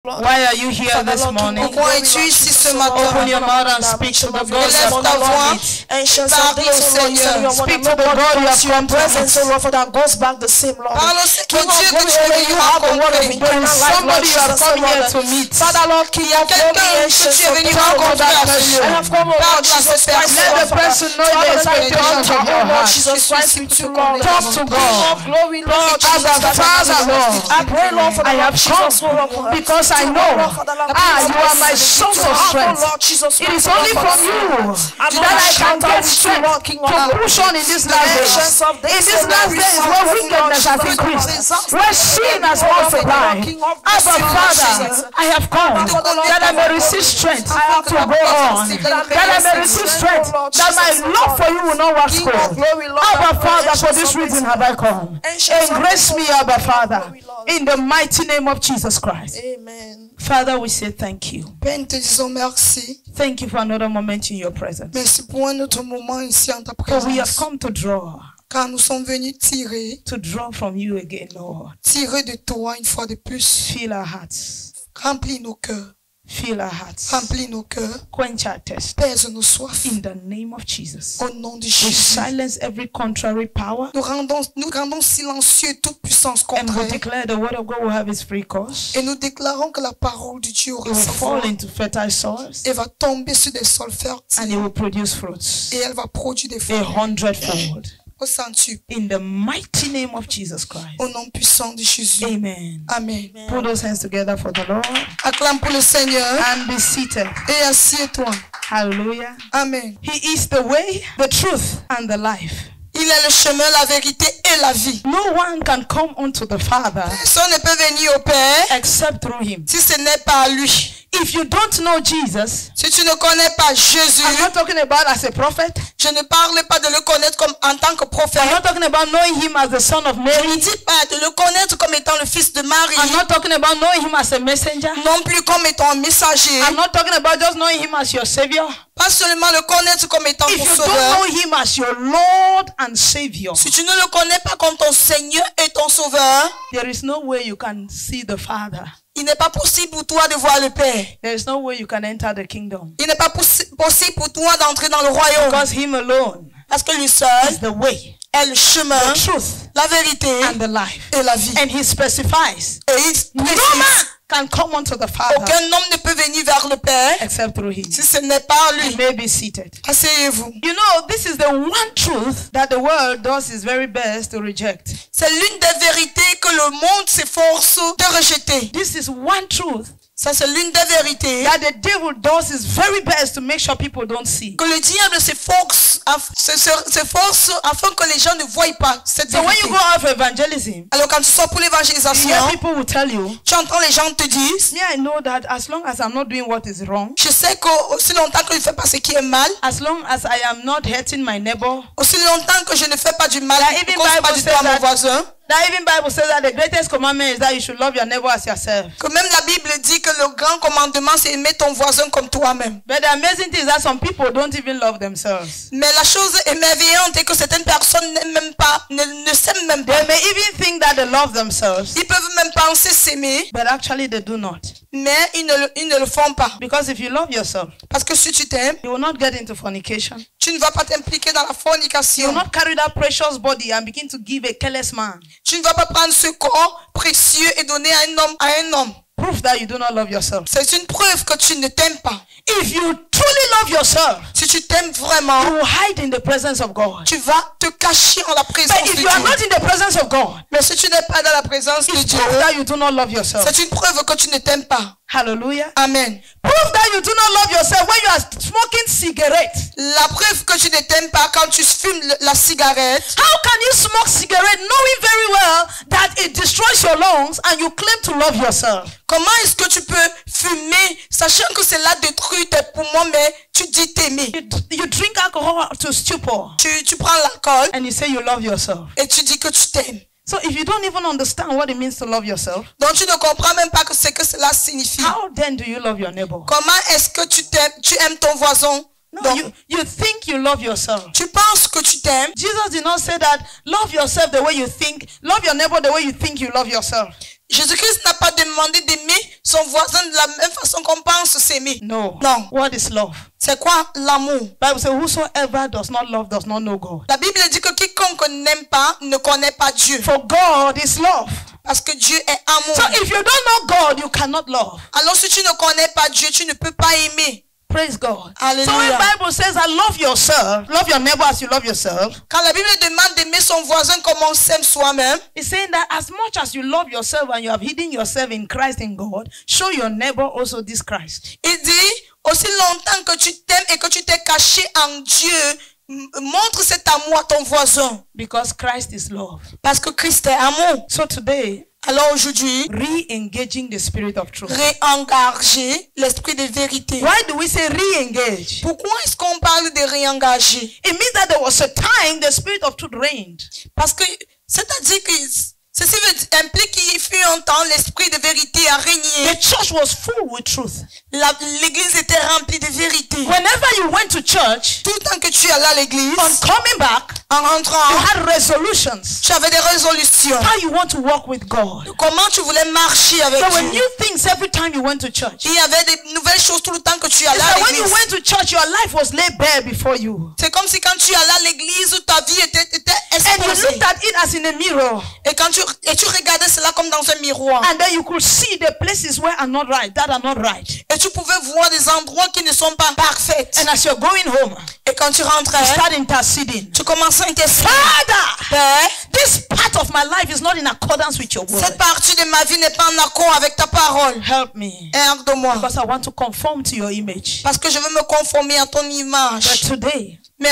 Why are you here this morning? Pourquoi es-tu ici ce matin? Open your mouth and speak to the God Lève you ta have voix come et parle au Seigneur. Speak to the God you have come to Parle au Dieu que tu es venu rencontrer. There is somebody you have come here to meet. Il y a quelqu'un que tu es venu rencontrer. Parle à cette personne. Let the person know the expectations of your heart. Talk to God. Abba, Father, Lord, I have come because I know you are my source of strength. It is only from you that I can get strength to push on in this last day. In this last day is where wickedness has increased, where sin has multiplied. Abba, Father, I have come that I may receive strength to go on, that I may receive strength, that my love for you will not wax cold. Abba, Father, for this reason have I come. Embrace me, Abba, Father, in the mighty name of Jesus Christ. Amen. Father, we say thank you. Père, nous te disons merci. Thank you for another moment in your presence. Merci pour un autre moment ici en ta For we have présence. come to draw Car nous sommes venus tirer from you again, Lord. de toi une fois de plus. Fill our hearts. Remplis nos cœurs. Fill our hearts. Remplis nos cœurs. Quench our thirst. Pèse nos soifs. In the name of Jesus. Au nom de We Jésus. silence every contrary power. Nous rendons silencieux toute puissance And we contraire. declare the word of God will have its free course. Et nous déclarons que la parole de Dieu It aura will sa fall voix. into fertile soils. Elle va tomber sur des sols And fertiles. it will produce fruits. Et elle va produire des A fruits. 100-fold. Au centuple. In the mighty name of Jesus Christ. Au nom puissant de Jésus. Amen. Amen. Put those hands together for the Lord. Acclame pour le Seigneur. And be seated. Et assieds-toi. Hallelujah. Amen. He is the way, the truth, and the life. Il est le chemin, la vérité et la vie. No one can come unto the Father Personne ne peut venir au Père except through him. si ce n'est pas lui. If you don't know Jesus, Si tu ne connais pas Jésus, I'm not talking about as a prophet. je ne parle pas de le connaître comme en tant que I'm prophète. not talking about knowing him as the son of Je ne Mary. dis pas de le connaître comme étant le fils de I'm Marie, not talking about knowing him as a messenger. non plus comme étant un messager. I'm not talking about just knowing him as your savior. Pas seulement le connaître comme étant If ton you don't sauveur. know him as your Lord and Savior, Si tu ne le connais pas comme ton Seigneur et ton sauveur, there is no way you can see the Father. il n'est pas possible pour toi de voir le Père. There is no way you can enter the kingdom. Il n'est pas possible pour toi d'entrer dans le royaume. Because him alone Parce que lui seul is the way, est le chemin, the truth, la vérité and the life. et la vie. And he specifies, Et il no précise, man can come unto the Father aucun homme ne peut venir vers le Père except through him. si ce n'est pas You lui. may be seated. Asseyez-vous. You know, this is the one truth that the world does its very best to reject. C'est l'une des vérités que le monde s'efforce de rejeter. This is one truth Ça, c'est l'une des vérités that the devil does his very best to make sure people don't see. que le diable s'efforce afin que les gens ne voient pas cette So when vérité. you go out for evangelism, Alors quand tu sors pour you l'évangélisation, hear people will tell you, tu entends les gens te disent, me, I know that as long as I'm not doing what is wrong, je sais qu'aussi longtemps que je ne fais pas ce qui est mal, as long as I am not hurting my neighbor, aussi longtemps que je ne fais pas du mal, That je ne even cause pas Bible du tort à says mon that- voisin, that even Bible says that the greatest commandment is that you should love your neighbor as yourself. que même la Bible dit que le grand commandement c'est aimer ton voisin comme toi-même. But the amazing thing is that some people don't even love themselves. Mais la chose émerveillante est que certaines personnes n'aiment même pas, ne s'aiment même pas. They may even think that they love themselves, Ils peuvent même penser s'aimer, but actually they do not. mais ils ne le font pas. Because if you love yourself, Parce que si tu t'aimes, you will not get into fornication. tu ne vas pas t'impliquer dans la You fornication. will not carry that precious body and begin to give a careless man. Tu ne vas pas prendre ce corps précieux et donner à un homme. Proof that you do not love yourself. C'est une preuve que tu ne t'aimes pas. If you truly love yourself, Si tu t'aimes vraiment, you will hide in the presence of God. tu vas te cacher en la présence But de if Dieu. you are not in the presence of God, Mais si tu n'es pas dans la présence de it's Dieu, proof that you do not love yourself. c'est une preuve que tu ne t'aimes pas. Hallelujah. Amen. Proof that you do not love yourself when you are smoking cigarettes. La preuve que tu ne t'aimes pas quand tu fumes la cigarette. How can you smoke cigarette knowing very well that it destroys your lungs and you claim to love yourself? Comment est-ce que tu peux fumer, sachant que cela détruit tes poumons, mais tu dis t'aimer. You drink alcohol to stupor Tu prends l'alcool and you say you love yourself. et tu dis que tu t'aimes. So if you don't even understand what it means to love yourself, Donc tu ne comprends même pas ce que cela signifie. how then do you love your neighbor? Comment est-ce que tu aimes ton voisin? No, Donc, you think you love yourself. tu penses que tu t'aimes. Jesus did not say that love yourself the way you think, love your neighbor the way you think you love yourself. Jésus-Christ n'a pas demandé d'aimer son voisin de la même façon qu'on pense s'aimer. No. Non. What is love? C'est quoi l'amour? Bible says, whosoever does not love does not know God. La Bible dit que quiconque n'aime pas ne connaît pas Dieu. For God is love. Parce que Dieu est amour. So if you don't know God, you cannot love. Alors si tu ne connais pas Dieu, tu ne peux pas aimer. Praise God. Hallelujah. So when Bible says, I love yourself, love your neighbor as you love yourself. Quand la Bible demande d'aimer son voisin comme on s'aime soi-même, It's saying that as much as you love yourself and you have hidden yourself in Christ in God, show your neighbor also this Christ. il dit aussi longtemps que tu t'aimes et que tu t'es caché en Dieu, montre cet amour à ton voisin. Because Christ is love. Parce que Christ est amour. So today, Alors aujourd'hui, re-engaging the spirit of truth. réengager l'esprit de vérité. Why do we say re-engage? Pourquoi est-ce qu'on parle de réengager? It means that there was a time the spirit of truth reigned. Parce que, c'est-à-dire que ceci implique qu'il fut un temps, l'esprit de vérité a régné. The church was full with truth. L'église était remplie de vérité. Whenever you went to church, Tout le temps que tu allais à l'église, on coming back, en you rentrant, had resolutions. tu avais des résolutions. How you want to walk with God. Comment tu voulais marcher avec There were Dieu. new things every time you went to church. Il y avait des nouvelles choses tout le temps que tu allais It's à like when you l'église. went to church, your life was laid bare before you. C'est comme si quand tu allais à l'église, ta vie était And you exposée. looked at it as in a mirror. Et tu regardais cela comme dans un miroir. And then you could see the places where are not right, that are not right. Et tu pouvais voir des endroits qui ne sont pas parfaits. And as you're going home, Et quand tu rentrais, you start interceding. tu commençais à intercéder. Father, Père, this part of my life is not in accordance with your cette word. partie de ma vie n'est pas en accord avec ta parole. Help me. Aide-moi. Because I want to conform to your image. Parce que je veux me conformer à ton image. But today, Mais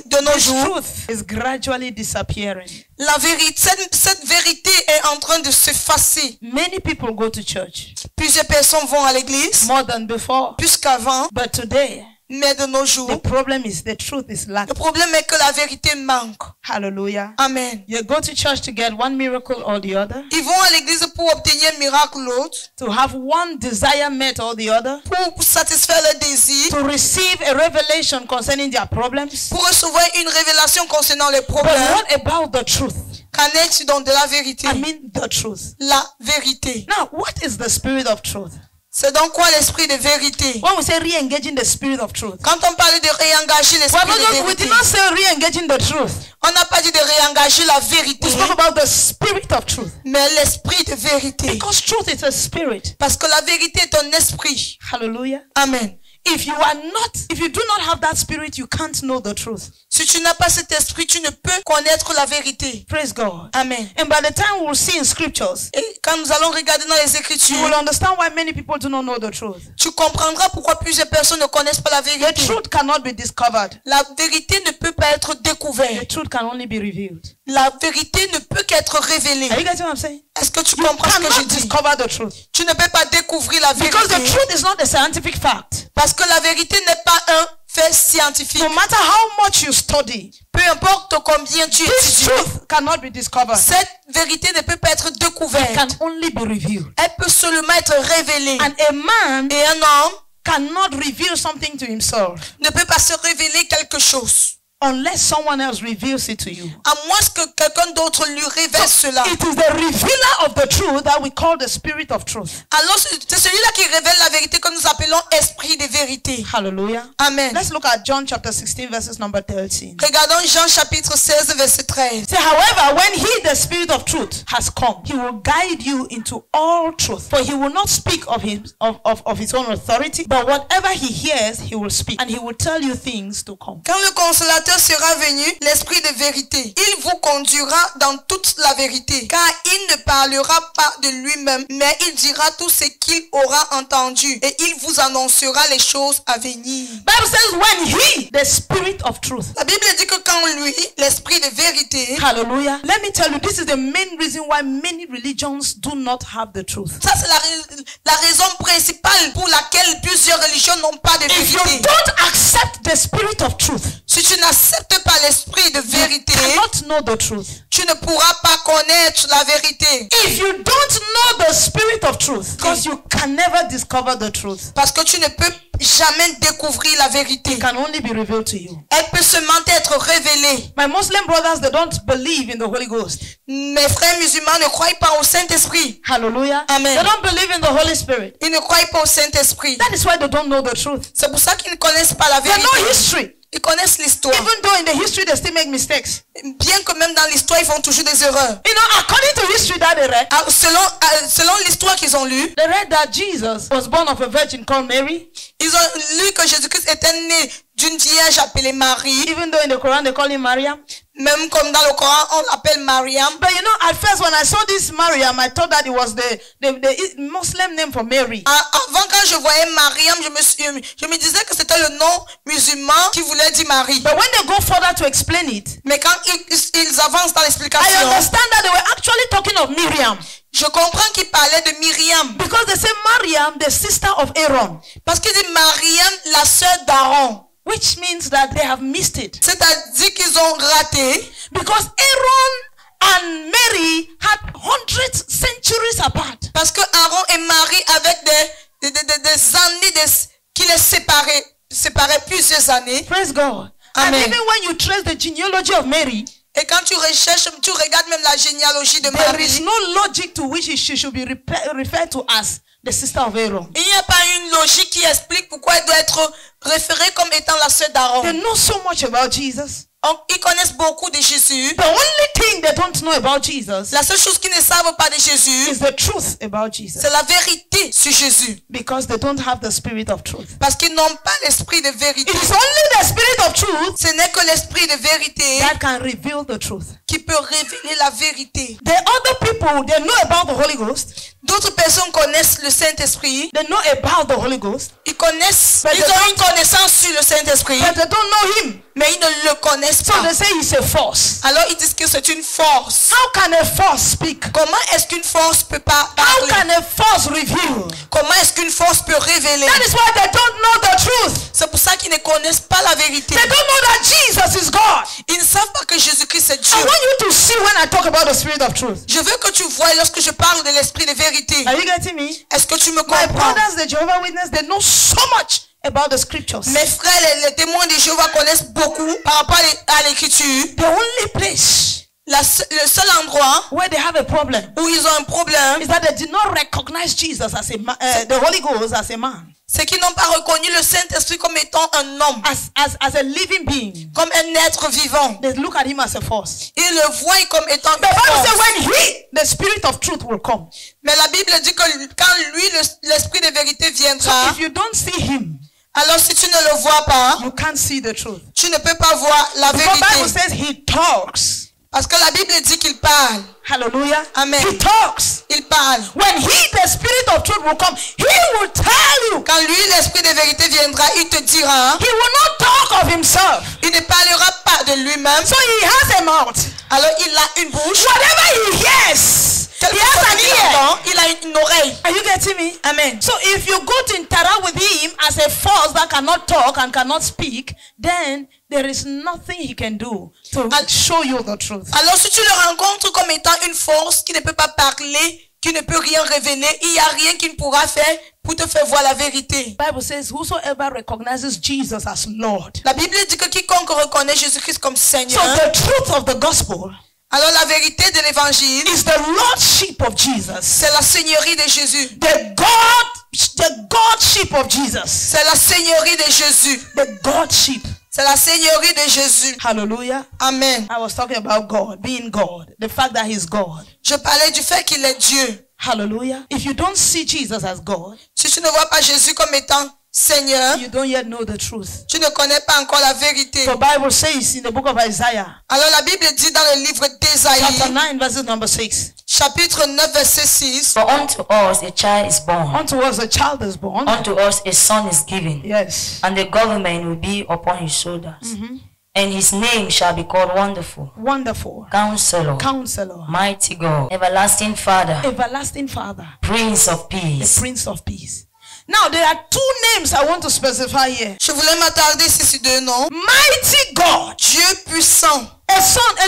de nos this jours, truth is gradually disappearing. la vérité, cette vérité est en train de s'effacer. Many people go to church Plusieurs personnes vont à l'église, more than before. plus qu'avant. But today, Mais de nos jours, the problem is the truth is le lacking. problème est que la vérité manque. Hallelujah. Amen. You go to church to get one miracle or the other, Ils vont à l'église pour obtenir un miracle ou l'autre, to have one desire met or the other, pour satisfaire leurs désirs, to receive a revelation concerning their problems. pour recevoir une révélation concernant les But problèmes. what about the truth? Qu'en est-il donc de la vérité? I mean the truth. La vérité. Now, what is the spirit of truth? C'est donc quoi l'esprit de vérité? When we say re-engaging the spirit of truth, Quand on parle de réengager l'esprit de we vérité, did not say re-engaging the truth. on n'a pas dit de réengager la vérité, We spoke about the spirit of truth. mais l'esprit de vérité. Because truth is a spirit. Parce que la vérité est un esprit. Hallelujah. Amen. If you do not have that spirit, you can't know the truth. Si tu n'as pas cet esprit, tu ne peux connaître la vérité. Praise God. Amen. And by the time we'll see in scriptures, Et quand nous allons regarder dans les you Écritures, will understand why many people do not know the truth. tu comprendras pourquoi plusieurs personnes ne connaissent pas la The vérité. truth cannot be discovered. La vérité ne peut pas être The découverte. truth can only be revealed. La vérité ne peut qu'être révélée. Are you getting what I'm saying? Est-ce que tu You comprends ce que je cannot dis? discover the truth. Tu ne peux pas découvrir la Because the vérité. truth is not a scientific fact. Parce que la vérité n'est pas un fait scientifique. No matter how much you study, Peu importe combien tu this étudies, truth cannot be discovered. cette vérité ne peut pas être It découverte. can only be revealed. Elle peut seulement être révélée. And a man Et un homme cannot reveal something to himself ne peut pas se révéler quelque chose, unless someone else reveals it to you. à moins que quelqu'un d'autre lui révèle cela. It is the revealer of the truth that we call the spirit of truth. Alors c'est celui-là qui révèle la vérité que nous appelons esprit de vérité. Hallelujah. Amen. Let's look at John chapter 16 verses number 13. Regardons Jean chapitre 16 verset 13. Say, however, when he, the spirit of truth, has come, he will guide you into all truth. For he will not speak of his own authority, but whatever he hears, he will speak. And he will tell you things to come. Quand le consolateur sera venu, l'esprit de vérité, il vous conduira dans toute la vérité, car il ne parlera pas de lui-même, mais il dira tout ce qu'il aura entendu, et il vous annoncera les choses à venir. Bible says when he, the spirit of truth. La Bible dit que quand lui, l'esprit de vérité, Hallelujah. Let me tell you, this is the main reason why many religions do not have the truth. ça c'est la raison principale pour laquelle plusieurs religions n'ont pas de If you vérité. don't accept the spirit of truth, Si tu n'acceptes pas l'esprit de vérité, you cannot not know the truth, tu ne pourras pas connaître la vérité. if you don't know the spirit of truth, because you can never discover the truth, Parce que tu ne peux jamais découvrir la vérité. it can only be revealed to you. Elle peut seulement être révélée. My Muslim brothers, they don't believe in the Holy Ghost. Mes frères musulmans ne croient pas au Saint-Esprit. Hallelujah. Amen. They don't believe in the Holy Spirit. Ils ne croient pas au Saint-Esprit. That is why they don't know the truth. C'est pour ça qu'ils ne connaissent pas la They know vérité. history. Ils connaissent l'histoire. Even though in the history they still make mistakes. Bien que même dans l'histoire, ils font toujours des erreurs. You know, according to history that they read, Selon l'histoire qu'ils ont lue, they read that Jesus was born of a virgin called Mary. ils ont lu que Jésus-Christ était né d'une vierge appelée Marie. Even though in the Quran they call him Mariam. Même comme dans le Coran, on l'appelle Mariam. But you know, at first when I saw this Mariam, I thought that it was the Muslim name for Mary. Avant, quand je voyais Mariam, je me disais que c'était le nom musulman qui voulait dire Marie. But when they go further to explain it, Mais quand ils avancent dans I l'explication, understand that they were actually talking of Miriam. je comprends qu'ils parlaient de Myriam. Because they say Mariam, the sister of Aaron. Parce qu'il dit Mariam, la sœur d'Aaron. Which means that they have missed it. C'est-à-dire qu'ils ont raté. Because Aaron and Mary had hundreds centuries apart. Parce que Aaron et Marie avec des années qui les séparaient plusieurs années. Praise God. Amen. And even when you trace the genealogy of Mary, Et quand tu recherches, tu regardes même la généalogie de there is Marie. no logic to which she should be referred to as the sister of Aaron. Il n'y a pas une logique qui explique pourquoi elle doit être référée comme étant la sœur d'Aaron. They know so much about Jesus. Ils connaissent beaucoup de Jésus. The only thing they don't know about Jesus La seule chose qu'ils ne savent pas de Jésus, is the truth about Jesus. c'est la vérité sur Jésus. Because they don't have the spirit of truth. Parce qu'ils n'ont pas l'esprit de vérité. It is only the spirit of truth Ce n'est que l'esprit de vérité that can reveal the truth. qui peut révéler la vérité. The other people, they know about the Holy Ghost. D'autres personnes connaissent le Saint-Esprit. They know about the Holy Ghost. Ils connaissent, But ils they ont une connaissance sur le Saint-Esprit, But they don't know him. mais ils ne le connaissent So pas. they say he's a force. Alors ils disent que c'est une force. How can a force speak? Comment est-ce qu'une force peut pas How parler? can a force reveal? Comment est-ce qu'une force peut révéler? That is why they don't know the truth. C'est pour ça qu'ils ne connaissent pas la vérité. They don't know that Jesus is God. Ils ne savent pas que Jésus-Christ est I Dieu. want you to see when I talk about the spirit of truth. Je veux que tu vois lorsque je parle de l'esprit de vérité. Are you getting me? Est-ce que tu me My comprends? brothers, the Jehovah's Witnesses, they know so much about the scriptures. Mes frères, les témoins de Jéhovah connaissent beaucoup par rapport à l'écriture. The only place Le seul endroit where they have a problem où ils ont un problème, is that they did not recognize Jesus as the Holy Ghost as a man, c'est qu'ils n'ont pas reconnu le Saint-Esprit comme étant un homme, as a living being. comme un être vivant. They look at him as a force. Ils le voient comme étant The Bible une says force. when the spirit of truth will come. Mais la Bible dit que quand lui, l'esprit de vérité So viendra, if you don't see him, alors si tu ne le vois pas, you can't see the truth. tu ne peux pas voir la The Bible vérité. says he talks. Parce que la Bible dit qu'il parle. Hallelujah. Amen. He talks. Il parle. When the spirit of truth will come, he will tell you. Quand lui, l'esprit de vérité viendra, il te dira, He will not talk of himself. il ne parlera pas de lui-même. So he has a mouth. Alors il a une bouche. Whatever he hears, Quelque he has chose an qu'il ear. entend, il a une oreille. Are you getting me? Amen. So if you go to interact with him as a force that cannot talk and cannot speak, then there is nothing he can do to show you the truth. Alors si tu le rencontres comme étant une force qui ne peut pas parler, qui ne peut rien révéler, il n'y a rien qu'il ne pourra faire pour te faire voir la vérité. The Bible says, whosoever recognizes Jesus as Lord. La Bible dit que quiconque reconnaît Jésus-Christ comme So Seigneur, the truth of the gospel alors la vérité de l'évangile, is the lordship of Jesus. c'est la seigneurie de Jésus. The godship of Jesus. C'est la seigneurie de Jésus. The godship. C'est la seigneurie de Jésus. Hallelujah. Amen. I was talking about God, being God, the fact that he's God. Je parlais du fait qu'il est Dieu. Hallelujah. If you don't see Jesus as God, Si tu ne vois pas Jésus comme étant Seigneur, you don't yet know the truth. tu ne connais pas encore la vérité. The Bible says in the book of Isaiah, Alors la Bible dit dans le livre chapter d'Ésaïe, 9, verses number 6, chapitre 9, verset 6, For unto us a child is born, unto us a child is born. unto us a son is given, Yes. and the government will be upon his shoulders. And his name shall be called Wonderful, Wonderful. Counselor, Counselor. Mighty God, Everlasting Father, Everlasting Father. Prince of The Peace. Prince of Peace. Now there are two names I want to specify here. Je voulais m'attarder ici sur deux noms. Mighty God. Dieu puissant. A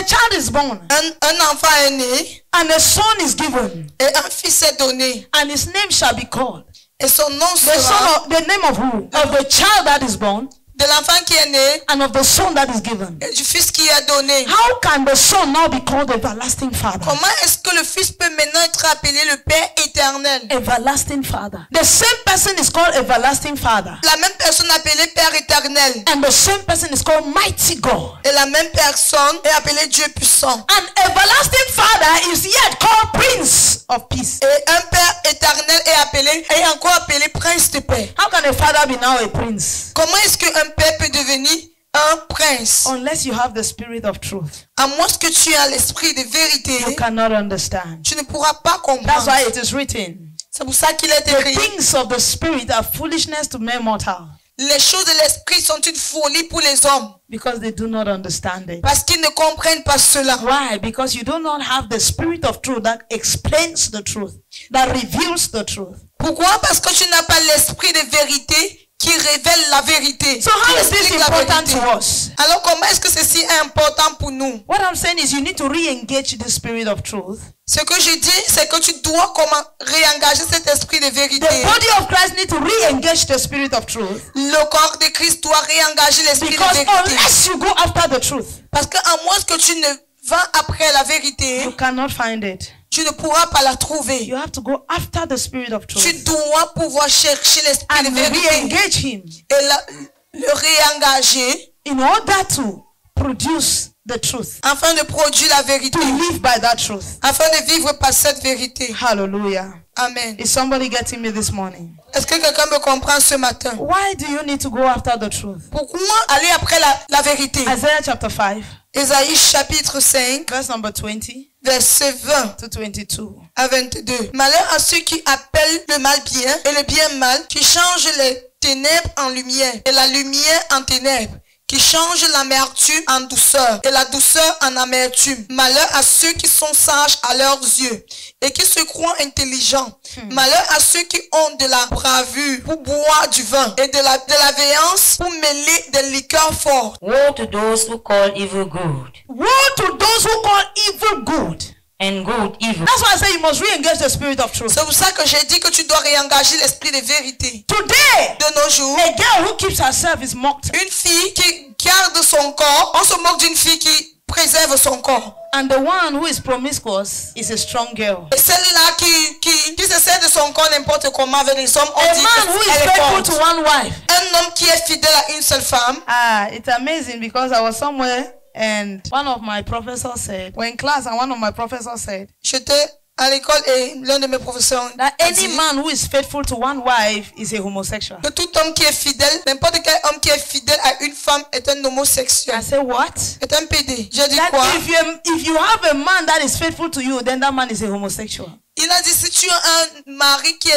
child is born. Un enfant est né. And a son is given. Et un fils est donné. And his name shall be called. Et son nom sera. The name of who? Of the child that is born. De l'enfant qui est né. And of the son that is given. Et du fils qui est donné. How can the son now be called everlasting father? Comment est-ce que le fils peut maintenant être appelé le Père éternel? Everlasting father. The same person is called everlasting father. La même personne appelée Père éternel. And the same person is called mighty God. Et la même personne est appelée Dieu puissant. And everlasting father is yet called Prince of Peace. Et un Père éternel est encore appelé Prince de paix. How can a father be now a prince? Comment est-ce qu'un père peut devenir un prince? Unless you have the spirit of truth. À moins que tu aies l'esprit de vérité, You cannot understand. tu ne pourras pas That's comprendre. why it is written. C'est pour ça qu'il est The écrit. things of the spirit are foolishness to men mortal. Les choses de l'esprit sont une folie pour les hommes. Because they do not understand it. Parce qu'ils ne comprennent pas cela. Why? Because you do not have the spirit of truth that explains the truth, that reveals the truth. Pourquoi? Parce que tu n'as pas l'esprit de vérité qui révèle la vérité. So how Qui is this explique la important vérité. to us? Alors comment est-ce que ceci est important pour nous? What I'm saying is you need to re-engage the spirit of truth. Ce que je dis, c'est que tu dois réengager cet esprit de vérité. The body of Christ needs to re-engage the spirit of truth. Le corps de Christ doit réengager l'esprit de Because vérité. unless you go after the truth, Parce qu'à moins que tu ne vas après la vérité, you cannot find it. tu ne pourras pas la trouver. You have to go after the spirit of Tu truth dois pouvoir chercher l'esprit de and vérité re-engage him et le réengager in order to produce the truth, afin de produire la vérité, to live by that truth. afin de vivre par cette vérité. Hallelujah. Amen. Is somebody getting me this morning? Est-ce que quelqu'un me comprend ce matin? Why do you need to go after the truth? Pourquoi aller après la vérité? Isaiah chapter 5, Ésaïe chapitre 5, verse number 20 verset 20 to 22. à 22. Malheur à ceux qui appellent le mal bien et le bien mal, qui changent les ténèbres en lumière et la lumière en ténèbres, qui changent l'amertume en douceur et la douceur en amertume. Malheur à ceux qui sont sages à leurs yeux et qui se croient intelligents. Malheur à ceux qui ont de la bravure pour boire du vin et de la véhéance pour mêler des liqueurs fortes. Woe to those who call evil good, Woe to those who call evil good. and good evil. That's why I say you must re-engage the spirit of truth. C'est pour ça que j'ai dit que tu dois réengager l'esprit de vérité. Today, De nos jours, a girl who keeps herself is mocked. une fille qui garde son corps, on se moque d'une fille qui préserve son corps. And the one who is promiscuous is a strong girl. Et celle-là qui se sert de son corps n'importe comment avec les hommes, A on dit man who is qu'elle est faithful forte. to one wife. Un homme qui est fidèle à une seule femme. It's amazing because I was somewhere and one of my professors said, we're in class and one of my professors said, J'étais à l'école et l'un de mes professeurs that a any dit man who is faithful to one wife is a homosexual. que tout homme qui est fidèle, n'importe quel homme qui est fidèle à une femme est un homosexuel, I said, what? est un PD. J'ai dit That quoi? if you have a man that is faithful to you, then that man is a homosexual. Il a dit si tu as un mari qui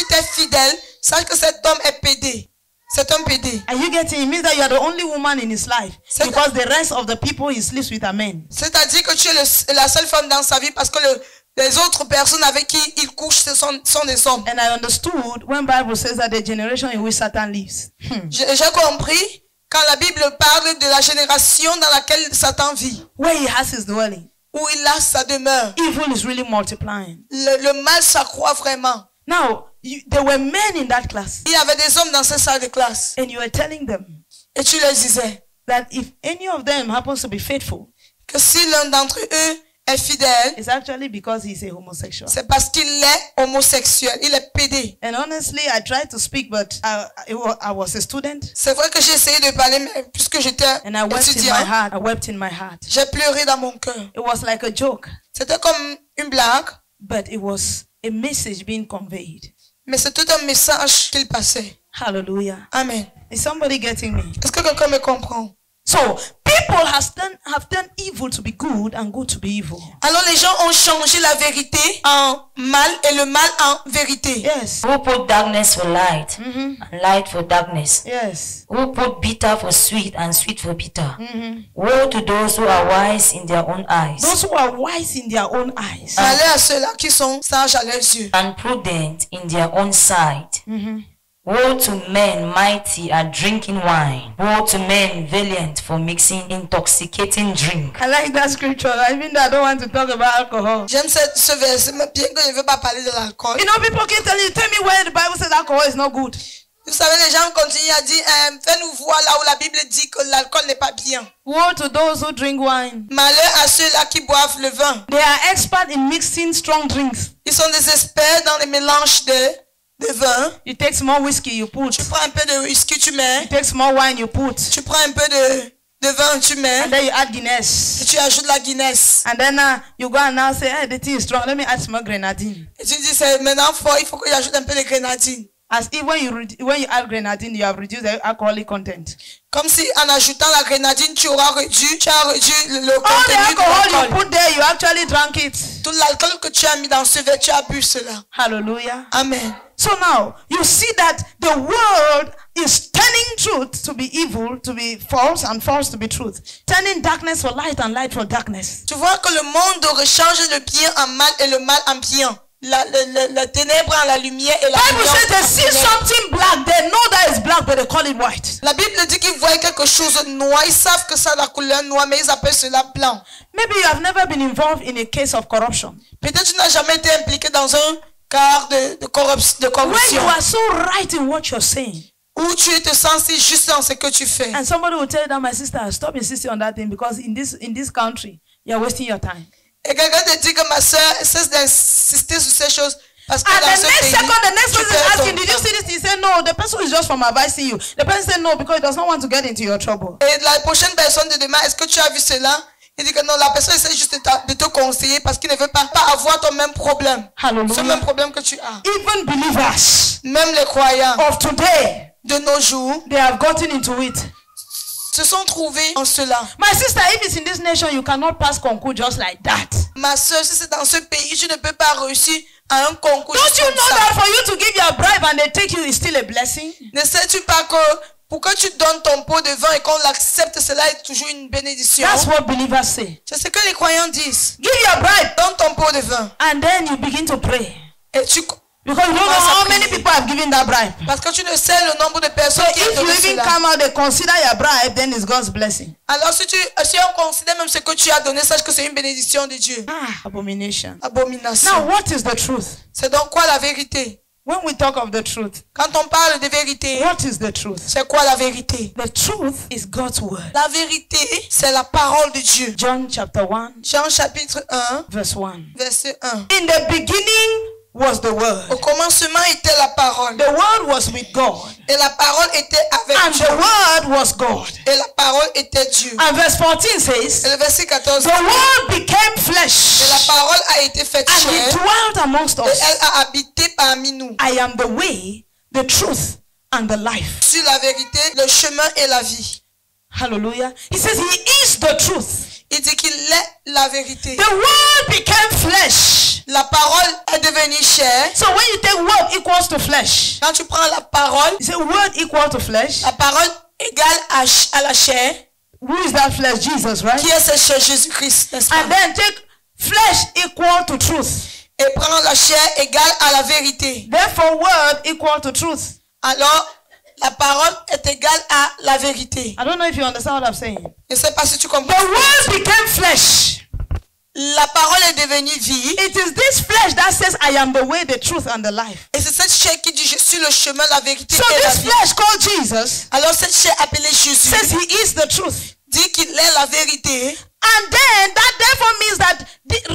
t'est fidèle, sache que cet homme est PD. C'est un PD. Are you getting it? It means that you are the only woman in his life C'est- because the rest of the people he sleeps with are men. C'est-à-dire que tu es la seule femme dans sa vie parce que les autres personnes avec qui il couche ce sont des hommes. And I understood when Bible says that the generation in which Satan lives. J'ai compris quand la Bible parle de la génération dans laquelle Satan vit, Where he has his dwelling. où il a sa demeure. Evil is really multiplying. Le mal s'accroît vraiment. Now, there were men in that class. Il y avait des hommes dans cette salle de classe And you were telling them et tu leur disais that if any of them happens to be faithful, que si l'un d'entre eux est fidèle, it's actually because he's a homosexual. c'est parce qu'il est homosexuel, il est PD. And honestly, I tried to speak, but I was a student. C'est vrai que j'ai essayé de parler, mais puisque j'étais And I wept in étudiant, my heart. I wept in my heart. j'ai pleuré dans mon cœur. It was like a joke, C'était comme une blague, but it was a message being conveyed. mais c'était un message qu'il passait. Hallelujah. Amen. Is somebody getting me? Est-ce que quelqu'un me comprend? So, people have done evil to be good and good to be evil. Alors les gens ont changé la vérité en mal et le mal en vérité. Yes. Who put darkness for light, and light for darkness? Yes. Who put bitter for sweet, and sweet for bitter? Woe to those who are wise in their own eyes, Those who are wise in their own eyes. Malheur à ceux-là qui sont sages à leurs yeux and prudent in their own sight. Woe to men mighty at drinking wine. Woe to men valiant for mixing intoxicating drink. I like that scripture, even though I don't want to talk about alcohol. J'aime ce verset, mais bien que je ne veux pas parler de l'alcool. You know, people keep telling you, tell me where the Bible says alcohol is not good. Vous savez, les gens continuent à dire, fais-nous voir là où la Bible dit que l'alcool n'est pas bien. Woe to those who drink wine. Malheur à ceux-là qui boivent le vin. They are experts in mixing strong drinks. Ils sont des experts dans les mélanges de vin. You take small whiskey, you put. Tu prends un peu de whisky, tu mets. You take small wine, you put. Tu prends un peu de vin, tu mets. And then you add Guinness. Et tu ajoutes la Guinness. And then you go and now say, hey, the tea is strong. Let me add small grenadine. Et tu dis, c'est maintenant fort, il faut que j'ajoute un peu de grenadine. As if when you add grenadine, you have reduced the alcoholic content. Comme si en ajoutant la grenadine, tu as réduit le All the contenu de alcohol you l'alcool. put there, you actually drank it. Tout l'alcool que tu as mis dans ce verre, tu as bu cela. Hallelujah. Amen. So now, you see that the world is turning truth to be evil, to be false, and false to be truth. Turning darkness for light and light for darkness. Tu vois que le monde rechange le bien en mal et le mal en bien. La ténèbre en la lumière et la Bible lumière says they en see ténèbres. something black, they know that it's black, but they call it white. La Bible dit qu'ils voient quelque chose noir, ils savent que ça a la couleur noire, mais ils appellent cela blanc. Maybe you have never been involved in a case of corruption. Peut-être tu n'as jamais été impliqué dans un cas de corruption. When you are so right in what you're saying, Où tu te sens si juste dans ce que tu fais. and somebody will tell you that, my sister, stop insisting on that thing, because in this country, you're wasting your time. Et quelqu'un te dit que ma soeur cesse d'insister sur ces choses parce que And dans the ce next pays, second, the next tu person is perds ton asking, did you temps. see this? He said, no, the person is just from advising you. The person said no because he does not want to get into your trouble. Et la prochaine personne te demande, est-ce que tu as vu cela? Il dit que non, la personne essaie juste de te conseiller parce qu'il ne veut pas avoir ton même problème. Hallelujah. Ce même problème que tu as. Even believers Même les croyants of today, de nos jours they have gotten into it. se sont trouvés en cela. My sister, if it's in this nation, you cannot pass concours just like that. Ma soeur, si c'est dans ce pays, tu ne peux pas réussir à un concours. Don't juste you comme know ça. that for you to give your bribe and they take you is still a blessing? Ne sais-tu pas que pour que tu donnes ton pot de vin et qu'on l'accepte, cela est toujours une bénédiction? That's what believers say. C'est ce que les croyants disent. Give your bribe Donne ton pot de vin. and then you begin to pray. Et tu, Because you don't know how many people have given that bribe. parce que tu ne sais le nombre de personnes qui ont If you donné even cela. come out and consider your bribe, then it's God's blessing. Alors si on considère même ce que tu as donné, sache que c'est une bénédiction de Dieu. Abomination. Abomination. Now, what is the truth? C'est donc quoi la vérité? When we talk of the truth, Quand on parle de vérité, what is the truth? c'est quoi la vérité? The truth is God's word. La vérité, c'est la parole de Dieu. John chapter 1, Jean chapitre 1, verse 1. verset 1. In the beginning was the Au word. commencement était la parole. The word was with God. Et la parole était avec And Dieu. the word was God. Et la parole était Dieu. And verse 14 Et says, le verset 14. the word became Et la flesh parole a été faite and he chair. dwelt amongst Et us. elle a habité parmi nous. I am the way, the truth, and the life. Sur la vérité, le chemin et la vie. Hallelujah. He says he is the truth. Il dit qu'il est la vérité. The word became flesh. La parole est devenue chair. So when you take word equals to flesh, Quand tu prends la parole, you say word equal to flesh. la parole égale à la chair. Who is that flesh? Jesus, right? Qui est cette chair? Jésus-Christ, n'est-ce pas? And then take flesh equal to truth. Et prends la chair égale à la vérité. Therefore, word equal to truth. Alors, la parole est égale à la vérité. I don't know if you understand what I'm saying. Je ne sais pas si tu comprends. The word became flesh. La parole est devenue vie. It is this flesh that says, I am the way, the truth, and the life. Et c'est cette chair qui dit, je suis le chemin, la vérité So et la this vie. flesh called Jesus Alors cette chair appelée Jésus says he is the truth. dit qu'il est la vérité. And then that therefore means that,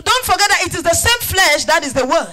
don't forget that it is the same flesh that is the word.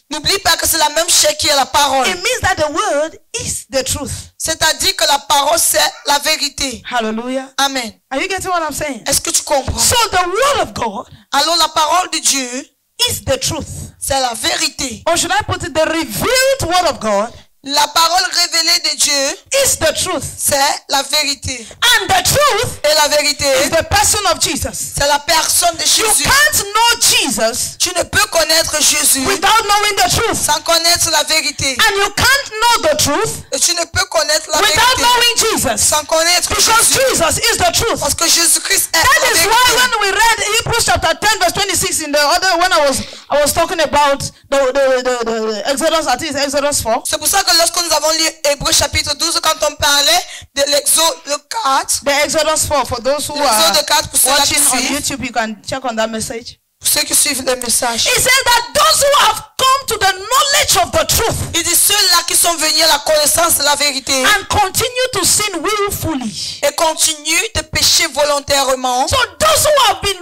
N'oublie pas que c'est la même chair qui est la parole. It means that the word is the truth. C'est-à-dire que la parole, c'est la vérité. Hallelujah. Amen. Are you getting what I'm saying? Est-ce que tu comprends? So the word of God Alors la parole de Dieu, is the truth. c'est la vérité. Or should I put it, the revealed word of God La parole révélée de Dieu, is the truth. c'est la vérité. And the truth Et la vérité, is the person of Jesus. c'est la personne de You Jésus. can't know Jesus Tu ne peux connaître Jésus without knowing the truth. sans connaître la vérité. And you can't know the truth Et tu ne peux connaître la without vérité knowing Jesus. Sans connaître Because Jésus. Jesus is the truth. Parce que Jésus-Christ est That la is why vérité. when we read Hebrews chapter 10 verse 26 in the other, when I was talking about the Exodus, I think it's Exodus 4. C'est pour ça que lorsque nous avons lu Hébreux chapitre 12, quand on parlait de l'Exode 4, The Exodus 4, for those who l'Exode are 4 pour ceux-là qui watching on suivent, YouTube, you can check on that message. pour ceux qui suivent le message. It says that those who have come to the knowledge of the truth Il dit ceux-là qui sont venus à la connaissance de la vérité and continue to sin willfully. et continuent de pécher volontairement. So those who have been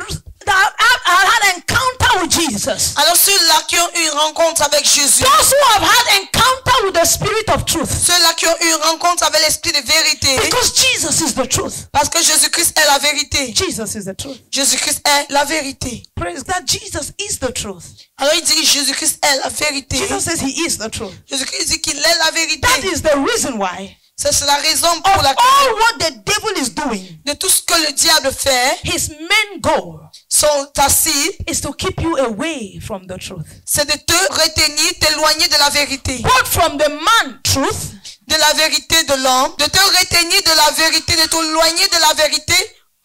that have had encounter with Jesus, Alors ceux-là qui ont eu une rencontre avec Jésus, those who have had encounter with the Spirit of truth, ceux-là qui ont eu une rencontre avec l'esprit de vérité, because Jesus is the truth. parce que Jésus-Christ est la vérité. Jesus is the truth. Jésus-Christ est la vérité. Praise God. Jesus is the truth. Alors il dit Jésus-Christ est la vérité. Jesus says he is the truth. Jésus-Christ dit qu'il est la vérité. That is the reason why C'est la raison of pour laquelle all what the devil is doing, de tout ce que le diable fait, his main goal ta cible, is to keep you away from the truth. c'est de te retenir, t'éloigner de la vérité. Both from the man truth De la vérité de l'homme, de te retenir de la vérité, de t'éloigner de la vérité,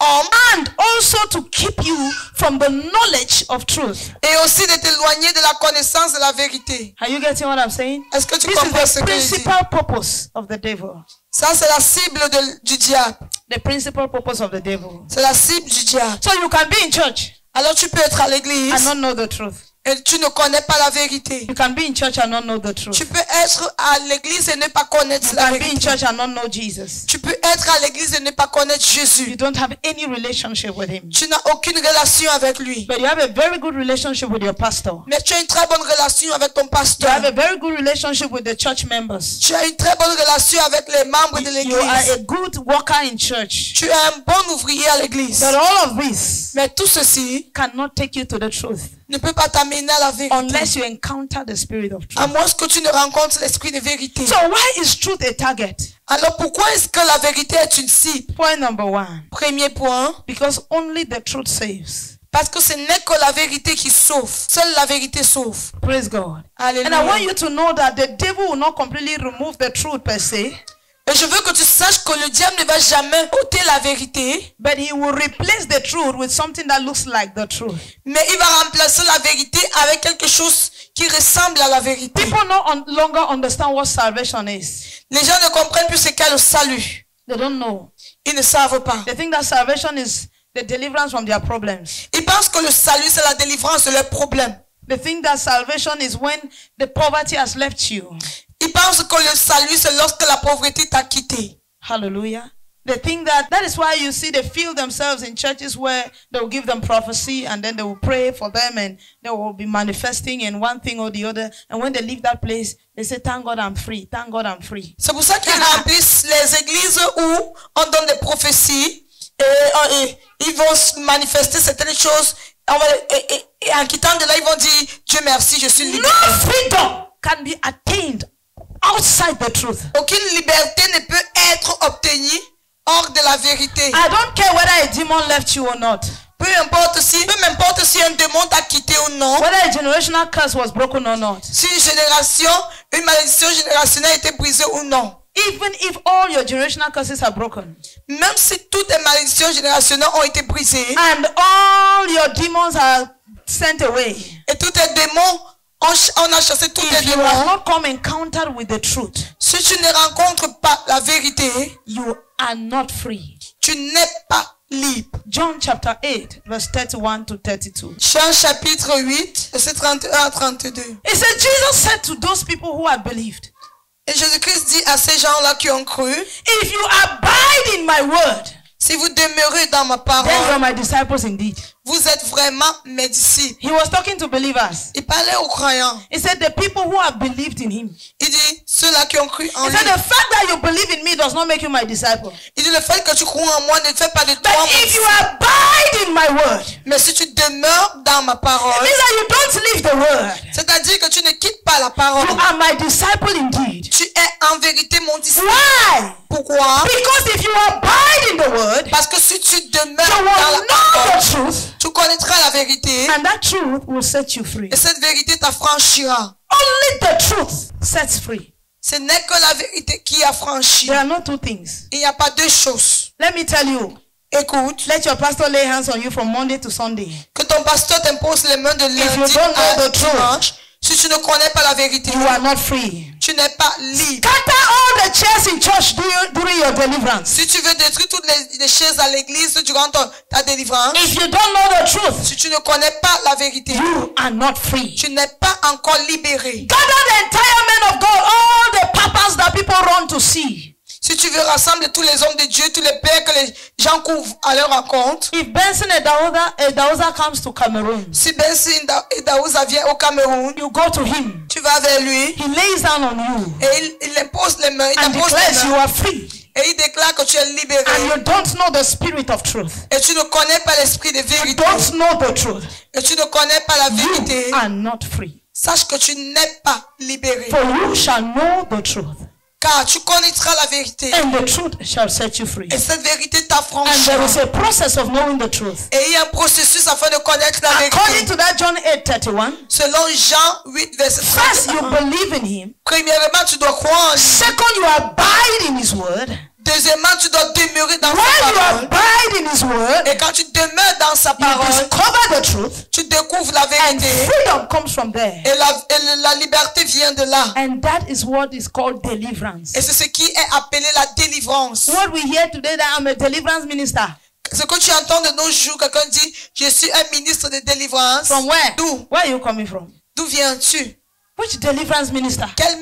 homme, and also to keep you from the knowledge of truth. et aussi de t'éloigner de la connaissance de la vérité. Are you getting what I'm saying? Est-ce que tu This comprends is ce the que je dis? principal purpose of the devil. Ça, c'est la cible du diable. The principal purpose of the devil. C'est la cible du diable. So you can be in church Alors tu peux être à l'église and not know the truth. et tu ne connais pas la vérité. You can be in church and not know the truth. Tu peux être à l'église et ne pas connaître You la can be in vérité. church and not know Jesus. Tu peux être à l'église et ne pas connaître You Jésus. don't have any relationship with him. Tu n'as aucune relation avec lui. But you have a very good relationship with your pastor. Mais tu as une très bonne relation avec ton You pasteur. have a very good relationship with the church members. Tu as une très bonne relation avec les membres de You are a l'église. good worker in church. Tu es un bon ouvrier à l'église. But all of this Mais tout ceci cannot take you to the truth ne peut pas t'amener à la vérité. unless you encounter the spirit of À truth. moins que tu ne rencontres l'esprit de vérité. So why is truth a target? Alors pourquoi est-ce que la vérité est une cible? Point number one. Premier point. Because only the truth saves. Parce que ce n'est que la vérité qui sauve. Seule la vérité sauve. Praise God. Alléluia. And I want you to know that the devil will not completely remove the truth per se, Et je veux que tu saches que le diable ne va jamais ôter la vérité, but he will replace the truth with something that looks like the truth. mais il va remplacer la vérité avec quelque chose qui ressemble à la vérité. People no longer understand what salvation is. Les gens ne comprennent plus ce qu'est le salut. They don't know. Ils ne savent pas. They think that salvation is the deliverance from their problems. Ils pensent que le salut, c'est la délivrance de leurs problèmes. They think that salvation is when the poverty has left you. Ils pensent que le salut, c'est lorsque la pauvreté t'a quitté. Hallelujah. They think that is why you see they feel themselves in churches where they will give them prophecy and then they will pray for them and they will be manifesting in one thing or the other. And when they leave that place, they say, thank God I'm free. Thank God I'm free. C'est pour ça qu'ils remplissent les églises où on donne des prophéties et ils vont se manifester certaines choses. Et en quittant de là, ils vont dire, Dieu merci, je suis libre. No freedom can be attained outside the truth. Aucune liberté ne peut être obtenue hors de la vérité. I don't care whether a demon left you or not. Peu m'importe si un démon t'a quitté ou non. Whether a generational curse was broken or not. Si une malédiction générationnelle a été brisée ou non. Even if all your generational curses are broken. Même si toutes les malédictions générationnelles ont été brisées. And all your demons are sent away. Et tous tes démons, on a chassé tous tes If you have démons. not come encountered with the truth, Si tu ne rencontres pas la vérité, you are not free. tu n'es pas libre. John chapter 8, verse 31 to 32. Jean chapitre 8, verset 31 à 32. It said, Jesus said to those people who had believed, Et Jésus-Christ dit à ces gens-là qui ont cru, if you abide in my word, si vous demeurez dans ma then you are parole, my disciples indeed. vous êtes vraiment mes disciples. He was talking to believers. Il parlait aux croyants. He said, the people who have believed in him. Il dit, ceux-là qui ont cru en He lui. said, the fact that you believe in me does not make you my disciple. Il dit, le fait que tu crois en moi ne fait pas de toi But mon if you disciple. abide in my word, Mais si tu demeures dans ma it parole, means that you don't leave the word. c'est-à-dire que tu ne quittes pas la parole. You are my disciple indeed. Tu es en vérité mon disciple. Why? Pourquoi? Because if you abide in the word, Parce que si tu demeures you dans la will know parole, the truth, tu connaîtras la vérité. and that truth will set you free. Et cette vérité t'affranchira. Only the truth sets free. Ce n'est que la vérité qui affranchit. There are not two things. Il n'y a pas deux choses. Let me tell you. Écoute, Let your pastor lay hands on you from Monday to Sunday. que ton pasteur t'impose les mains de you lundi don't know à the truth, dimanche. Si tu ne connais pas la vérité, You are not free. tu n'es pas libre. Scatter all the chairs in church during your deliverance. Si tu veux détruire toutes les chaises à l'église durant ta délivrance, If you don't know the truth, si tu ne connais pas la vérité, you are not free. tu n'es pas encore libéré. Gather the entire men of God, all the papas that people run to see. Si tu veux rassembler tous les hommes de Dieu, tous les pères que les gens couvrent à leur rencontre. If Benson Edauza comes to Cameroon, Si Benson Edauza vient au Cameroun, you go to him. tu vas vers lui He lays down on you et il impose les mains, il and t'impose les declares you mains are free. et il déclare que tu es libéré. And you don't know the spirit of truth. Et tu ne connais pas l'esprit de You vérité. don't know the truth. Et tu ne connais pas la vérité. You are not free. Sache que tu n'es pas libéré. For you shall know the truth, Car tu connaîtras la vérité. and the truth shall set you free. Et cette vérité And there is t'affranchira. a process of knowing the truth. Et il y a un processus afin de connaître la According vérité. to that John 8:31, Selon Jean 8, verset first you 31. believe in him. Premièrement, tu dois croire en lui. Second, you abide in his word. Deuxièmement, tu dois demeurer dans When sa you parole. abide in his word, Et quand tu demeures dans sa you parole, discover the truth, tu découvres la and vérité. freedom comes from there. Et la liberté vient de là. And that is what is called deliverance. Et c'est ce qui est appelé la délivrance. What we hear today, that I'm a deliverance minister. Ce que tu entends de nos jours, quelqu'un dit, je suis un ministre de délivrance. From where? D'où? Where are you coming from? D'où viens-tu? Which deliverance minister? Quel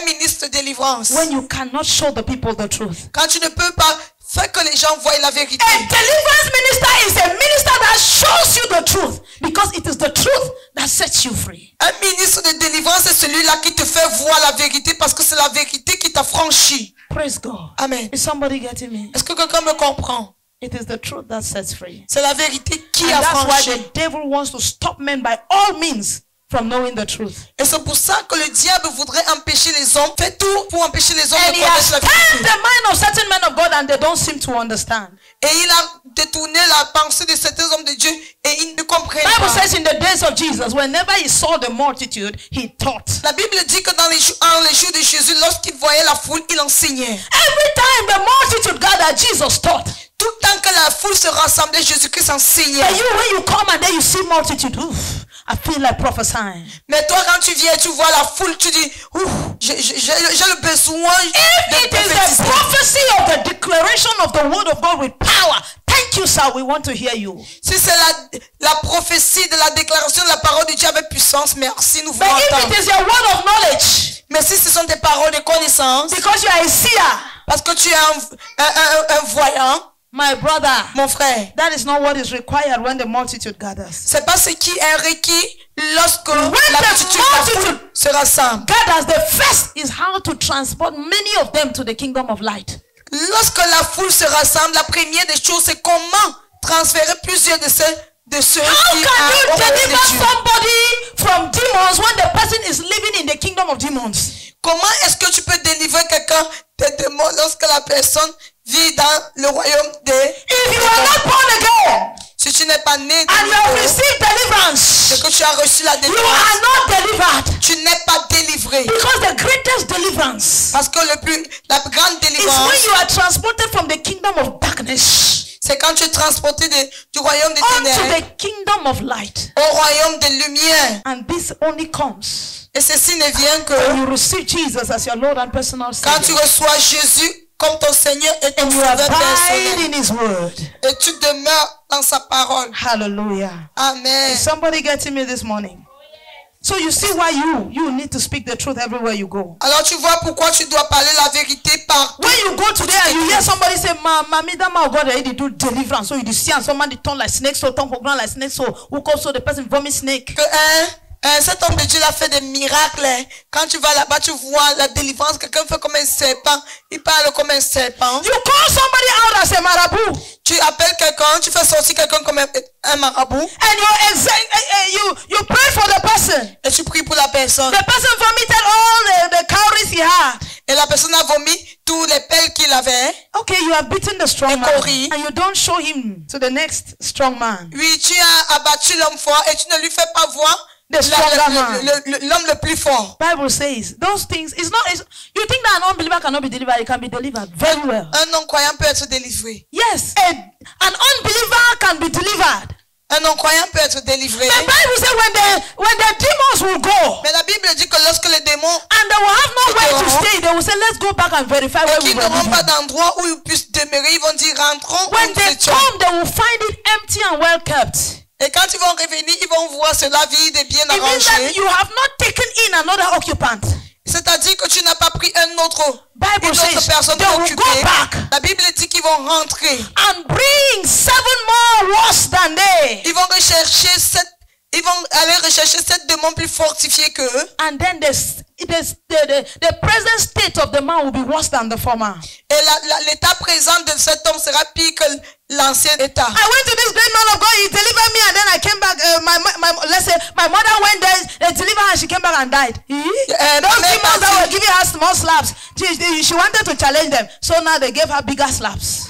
ministre de délivrance? When you cannot show the people the truth. Quand tu ne peux pas faire que les gens voient la vérité. A deliverance minister is a minister that shows you the truth, because it is the truth that sets you free. Un ministre de délivrance, c'est celui-là qui te fait voir la vérité parce que c'est la vérité qui t'affranchit. Praise God. Amen. Is somebody getting me? Est-ce que quelqu'un me comprend? It is the truth that sets free. C'est la vérité qui And that's why affranchit. the devil wants to stop men by all means from knowing the truth. Et c'est pour ça que le diable voudrait empêcher les hommes, fait tout pour empêcher les hommes And de he connaître has la turned vérité. the mind of certain men of God, and they don't seem to understand. Et il a détourné la pensée de certains hommes de Dieu et ils ne comprennent Bible pas. says in the days of Jesus, whenever he saw the multitude, he taught. La Bible dit que dans les jours de Jésus, lorsqu'il voyait la foule, il enseignait. Every time the multitude gathered, Jesus taught. Tout le temps que la foule se rassemblait, Jésus-Christ enseignait. But you, when you come and then you see multitude, oof, I feel like prophesying. Mais toi, quand tu viens, tu vois la foule, tu dis, ouf, j'ai le besoin If de it is the prophétiser. prophecy of the declaration of the word of God with power, thank you, sir. We want to hear you. Si c'est la prophétie de la déclaration de la parole de Dieu avec puissance, merci, nous But voulons if entendre. it is your word of knowledge, Mais si ce sont des paroles de connaissance, because you are a seer, parce que tu es un voyant, my brother, mon frère, that is not what is required when the multitude gathers. c'est pas ce qui est requis lorsque When la the multitude la multitude foule se rassemble. Gathers, the first is how to transport many of them to the kingdom of light. Lorsque la foule se rassemble, la première des choses, c'est comment transférer plusieurs de ceux How qui can you ont de deliver Dieu. somebody from demons when the person is living in the kingdom of demons? Comment est-ce que tu peux délivrer quelqu'un des démons lorsque la personne vit dans le royaume des If you are not born again Si tu n'es pas né de and you have nouveau, received deliverance, c'est que tu as reçu la you délivrance. are not delivered. Tu n'es pas délivré. Because the greatest deliverance Parce que la plus grande is délivrance, when you are transported from the kingdom of darkness c'est quand tu es transporté du royaume des onto ténèbres the kingdom of light. au royaume des lumières. And this only comes Et ceci ne vient when que you receive Jesus as your Lord and personal quand tu Savior. reçois Jésus comme ton Seigneur et ton And you Sauveur abide personnel. in His word. Et tu demeures dans sa parole. Hallelujah. Amen. Is somebody getting me this morning? So you see why you need to speak the truth everywhere you go. Alors tu vois pourquoi tu dois parler la vérité partout. When you go today and you hear somebody say, "Mami, that man of God, they do deliverance." So you see, and somebody turn like snake, so turn for ground like snake, so who comes so the person vomit snake. Que cet homme de Dieu a fait des miracles. Quand tu vas là-bas, tu vois la délivrance. Quelqu'un fait comme un serpent. Il parle comme un serpent. You call somebody out as a marabout, Tu appelles quelqu'un, tu fais sortir quelqu'un comme un marabout. and you pray for the person. Et tu pries pour la personne. The person vomited all the calories he had. Et la personne a vomi tous les pelles qu'il avait. Okay, you have beaten the strong man, Corrie. and you don't show him to the next strong man. Oui, tu as abattu l'homme fort et tu ne lui fais pas voir the stronger man. l'homme le plus fort. Bible says those things. It's not. You think that an unbeliever cannot be delivered? It can be delivered very well. Un non-croyant peut être délivré. Yes, an unbeliever can be delivered. Un non-croyant peut être délivré. The Bible says when the demons will go, Mais la Bible dit que lorsque les démons and they will have nowhere to stay, they will say, "Let's go back and verify where we qu'ils were n'auront pas living." d'endroit où ils puissent demeurer, ils vont dire rentrons où When nous they étions. come, they will find it empty and well kept. Et quand ils vont revenir, ils vont voir cela vide et bien It means that arrangé. you have not taken in another occupant. C'est-à-dire que tu n'as pas pris une autre Bible says personne they will occupée. go back La Bible dit qu'ils vont rentrer. and bring 7 more worse than they. Ils vont aller rechercher 7 démons plus fortifiés qu'eux. And then the present state of the man will be worse than the former. Et l'état présent de cet homme sera pire que l'ancien état. I went to this great man of God, he delivered me, and then I came back. Let's say my mother went there, they delivered her, and she came back and died. Those demons that were giving her small slaps, she wanted to challenge them, so now they gave her bigger slaps.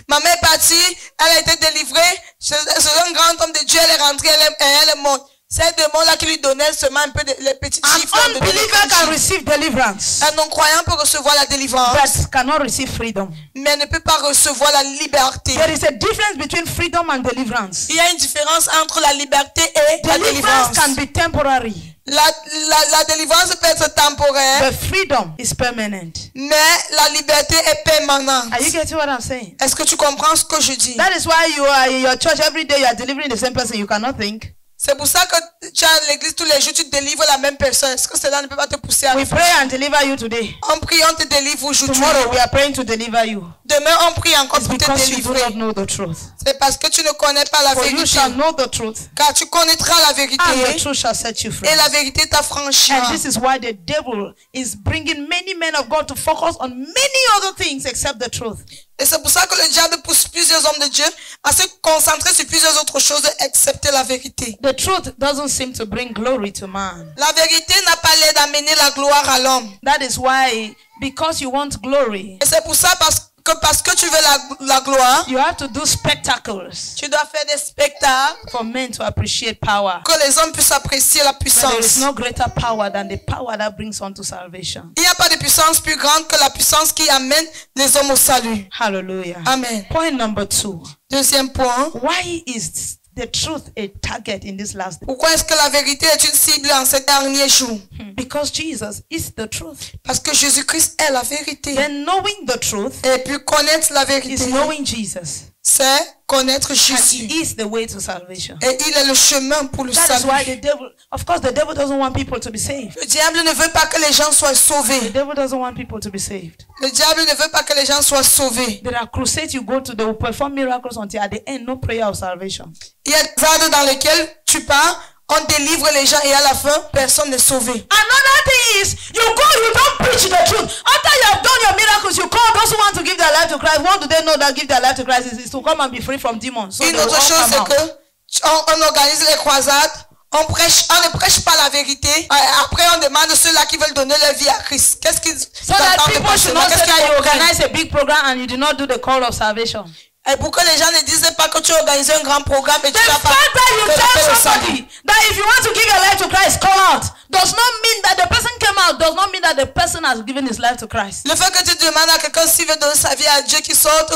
Ma mère est partie, elle a été délivrée. C'est un grand homme de Dieu, elle est rentrée, elle est morte. Ces démons-là qui lui donnaient seulement un peu les petits chiffres. An unbeliever can receive deliverance, Un non-croyant peut recevoir la délivrance, but cannot receive freedom. mais ne peut pas recevoir la liberté. There is a difference between freedom and deliverance. Il y a une différence entre la liberté et la Deliverance délivrance. can be temporary, La délivrance peut être temporaire, but freedom is permanent. mais la liberté est permanente. Are you getting what I'm saying? Est-ce que tu comprends ce que je dis? That is why you are in your church every day, you are delivering the same person. You cannot think. C'est pour ça que tu es à l'église tous les jours, tu délivres la même personne. Est-ce que cela ne peut pas te pousser à We pray and deliver you today. On prie, on te délivre aujourd'hui. Tomorrow we are praying to deliver you. Demain, on prie encore It's pour te because you do délivrer. not know the truth. C'est parce que tu ne connais pas la For you vérité. shall know the truth, Car tu connaîtras la vérité and the truth shall set you free. et la vérité t'affranchira. And this is why the devil is bringing many men of God to focus on many other things except the truth. Et c'est pour ça que le diable pousse plusieurs hommes de Dieu à se concentrer sur plusieurs autres choses excepté la vérité. The truth doesn't seem to bring glory to man. La vérité n'a pas l'air d'amener la gloire à l'homme. That is why, because you want glory, Et c'est pour ça parce que tu veux la gloire, you have to do spectacles tu dois faire des spectacles for men to appreciate power. que les hommes puissent apprécier la But there is puissance. no greater power than the power that brings unto salvation. Il n'y a pas de puissance plus grande que la puissance qui amène les hommes au salut. Hallelujah. Amen. Point number 2. Deuxième point. Why is the truth a target in this last day? Pourquoi est-ce que la vérité est une cible en ces derniers jours? Because Jesus is the truth. Parce que Jésus-Christ est la vérité. Then knowing the truth Et puis connaître la is vérité, knowing Jesus. c'est connaître And Jésus. he is the way to salvation. Et il est le chemin pour le That is why salut. the devil, of course, the devil doesn't want people to be saved. Le diable ne veut pas que les gens soient The sauvés. devil doesn't want people to be saved. Le diable ne veut pas que les gens soient sauvés. There are crusades you go to, they will perform miracles until at the end, no prayer of salvation. Il y a des ordres dans lesquels tu pars, on délivre les gens et à la fin, personne n'est sauvé. Another thing is, you go, you don't preach the truth. After you have done your miracles, you call those who want to give their life to Christ. What do they know that give their life to Christ is to come and be free from demons? So Une they will autre all chose, come c'est out. que on organise les croisades, on ne prêche pas la vérité. Après, on demande à ceux-là qui veulent donner leur vie à Christ. Qu'est-ce qu'ils So that entendent people par should cela? not say Qu'est-ce that qu'ils you comprennent? organize a big program and you do not do the call of salvation. Et pour que les gens ne disent pas que tu as organisé un grand programme et The tu n'as pas fact that you fait l'appel tell au salut. somebody that if you want to give your life to Christ, come out, does not mean that the person came out, does not mean that the person has given his life to Christ. Le fait que tu demandes à quelqu'un s'il veut donner sa vie à Dieu qui sorte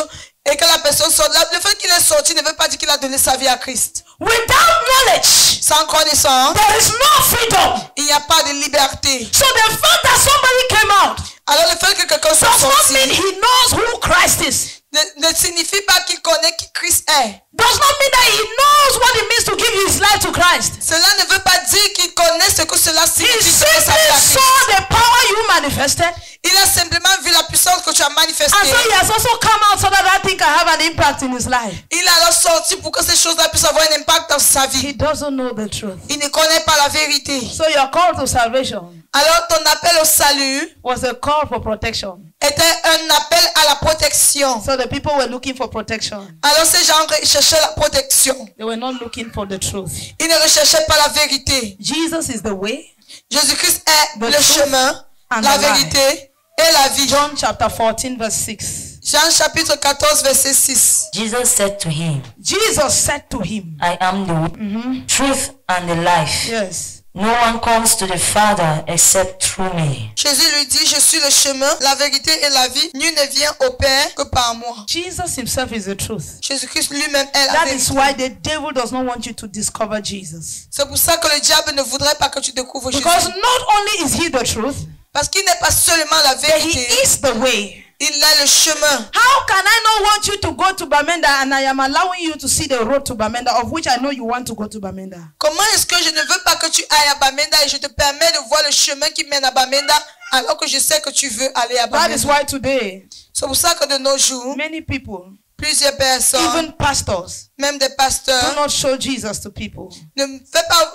et que la personne sorte, le fait qu'il est sorti ne veut pas dire qu'il a donné sa vie à Christ. Without knowledge, Sans connaissance, there is no freedom. il n'y a pas de liberté. So the fact that somebody came out Alors le fait que quelqu'un soit does not sorti mean he knows who Christ is. ne signifie pas qu'il connaît qui Christ est. Does not mean that he knows what it means to give his life to Christ. Cela ne veut pas dire qu'il connaît ce que cela He signifie de donner sa vie à simply Christ. saw the power you manifested, Il a simplement vu la puissance que tu as manifestée. and so he has also come out so that that thing can have an impact in his life. Il est alors sorti pour que ces choses-là puissent avoir un impact dans sa vie. He doesn't know the truth. Il ne connaît pas la vérité. So your call to salvation Alors ton appel au salut was a call for protection. était un appel à la protection. So the people were looking for protection. Alors ces gens recherchaient la protection. They were not looking for the truth. Ils ne recherchaient pas la vérité. Jesus is the way. Jésus-Christ est The le truth chemin, and la the life. vérité et la vie. John chapter 14 verse 6. Jean chapitre 14 verset 6. Jesus said to him, Jesus said to him, I am the way, truth and the life. yes. No one comes to the Father except through me. Jésus lui dit, je suis le chemin, la vérité et la vie. Nul ne vient au Père que par moi. Jesus himself is the truth. Jésus-Christ lui-même est la That vérité. is why the devil does not want you to discover Jesus. C'est pour ça que le diable ne voudrait pas que tu découvres Jésus. Because not only is he the truth, Parce qu'il n'est pas seulement la but he vérité, is the way. il est le chemin. How can I not want you to go to Bamenda and I am allowing you to see the road to Bamenda, of which I know you want to go to Bamenda? Comment est-ce que je ne veux pas que tu ailles à Bamenda et je te permets de voir le chemin qui mène à Bamenda alors que je sais que tu veux aller à That is Bamenda? why today, C'est pour ça que de nos jours, many people, plusieurs personnes, even pastors, même des do pasteurs, not show Jesus to people.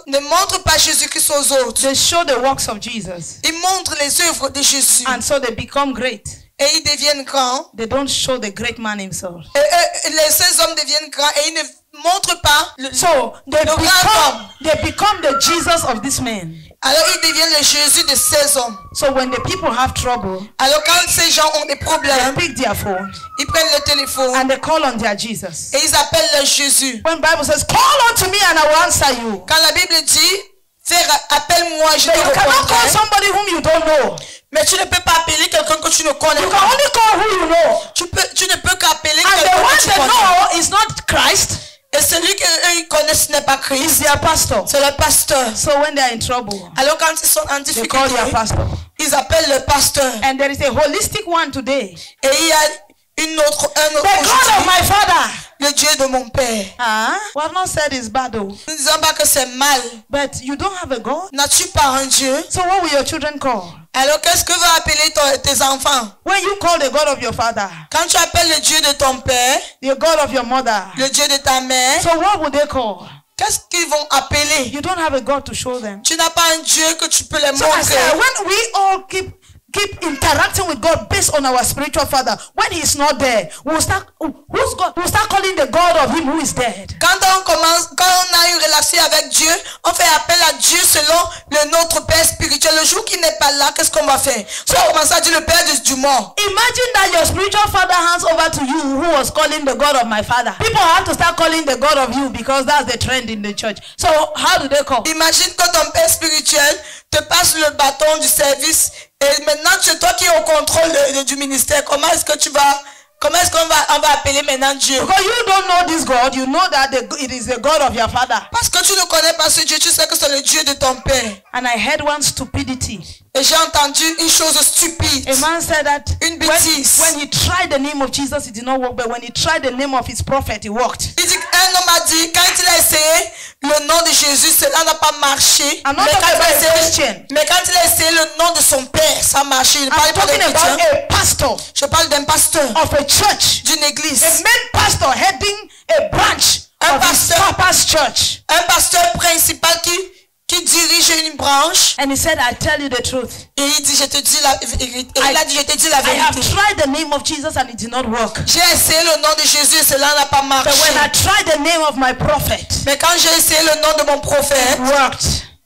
ne montrent pas Jésus-Christ aux autres. They show the works of Jesus. Ils montrent les œuvres de Jésus And so they become great. et ils deviennent grands. They don't show the great man himself. Et ces hommes deviennent grands et ils ne montrent pas le So they grand homme. become the Jesus of this man. Alors ils deviennent le Jésus de ces hommes. So when the people have trouble, Alors quand ces gens ont des they problèmes, pick their phone ils prennent le téléphone and they call on their Jesus. et ils appellent leur Jésus. When Bible says, call unto me and I will answer you. Quand la Bible dit, appelle-moi, je But te you cannot call répondrai. somebody whom you don't know. Mais tu ne peux pas appeler quelqu'un que tu ne connais You can pas. only call who you know. Tu ne peux qu'appeler And the quelqu'un one que tu they connais. know is not Christ, Et celui qu'ils connaissent n'est pas is Christ, their pastor. c'est le pasteur. So when they are in trouble, Alors quand ils sont en they call their difficulté, pastor. ils appellent le pasteur. And there is a holistic one today. Et il y a un autre The God of aujourd'hui, my father. le Dieu de mon père. We have not said it's bad though. Nous ne disons pas que c'est mal. But you don't have a God. N'as-tu pas un Dieu? So what will your children call? Alors qu'est-ce que va appeler tes enfants? When you call the God of your father, Quand tu appelles le Dieu de ton père, the God of your mother, le Dieu de ta mère, so what would they call? qu'est-ce qu'ils vont appeler? You don't have a God to show them. Tu n'as pas un Dieu que tu peux les So I say, montrer. when we all keep interacting with God based on our spiritual father, when he's not there, we'll start calling the God of him who is dead. Quand on a une relation avec Dieu, on fait appel à Dieu selon notre Père spirituel. Le jour qu'il n'est pas là, qu'est-ce qu'on va faire? On va commencer à dire le Père du mort. Imagine that your spiritual father hands over to you who was calling the God of my father. People have to start calling the God of you because that's the trend in the church. So how do they call? Imagine que ton Père spirituel te passe le bâton du service et maintenant c'est toi qui es au contrôle du ministère. Comment est-ce qu'on va appeler maintenant Dieu? Because you don't know this God, you know that it is the God of your father. Parce que tu ne connais pas ce Dieu, tu sais que c'est le Dieu de ton Père. And I heard one stupidity. Et j'ai entendu une chose stupide. A man said that Une bêtise. when he tried the name of Jesus, it did not work, but when he tried the name of his prophet, it worked. Il dit qu'un homme a dit, quand il a essayé le nom de Jésus, cela n'a pas marché. I'm not talking about a Christian. Mais quand il a essayé le nom de son père, ça a marché. Il ne I'm parle pas d'un talking chrétien. about a pastor Je parle d'un pasteur of a church, d'une église. a main pastor heading a branch Un of his pasteur. papa's church. Un pasteur principal qui dirige une branche. And he said, I tell you the truth. Et il dit, je te dis la vérité. Il a dit, je te dis la I have vérité. tried the name of Jesus and it did not work. J'ai essayé le nom de Jésus et cela n'a pas marché. But when I tried the name of my prophet, Mais quand j'ai essayé le nom de mon prophète, it worked.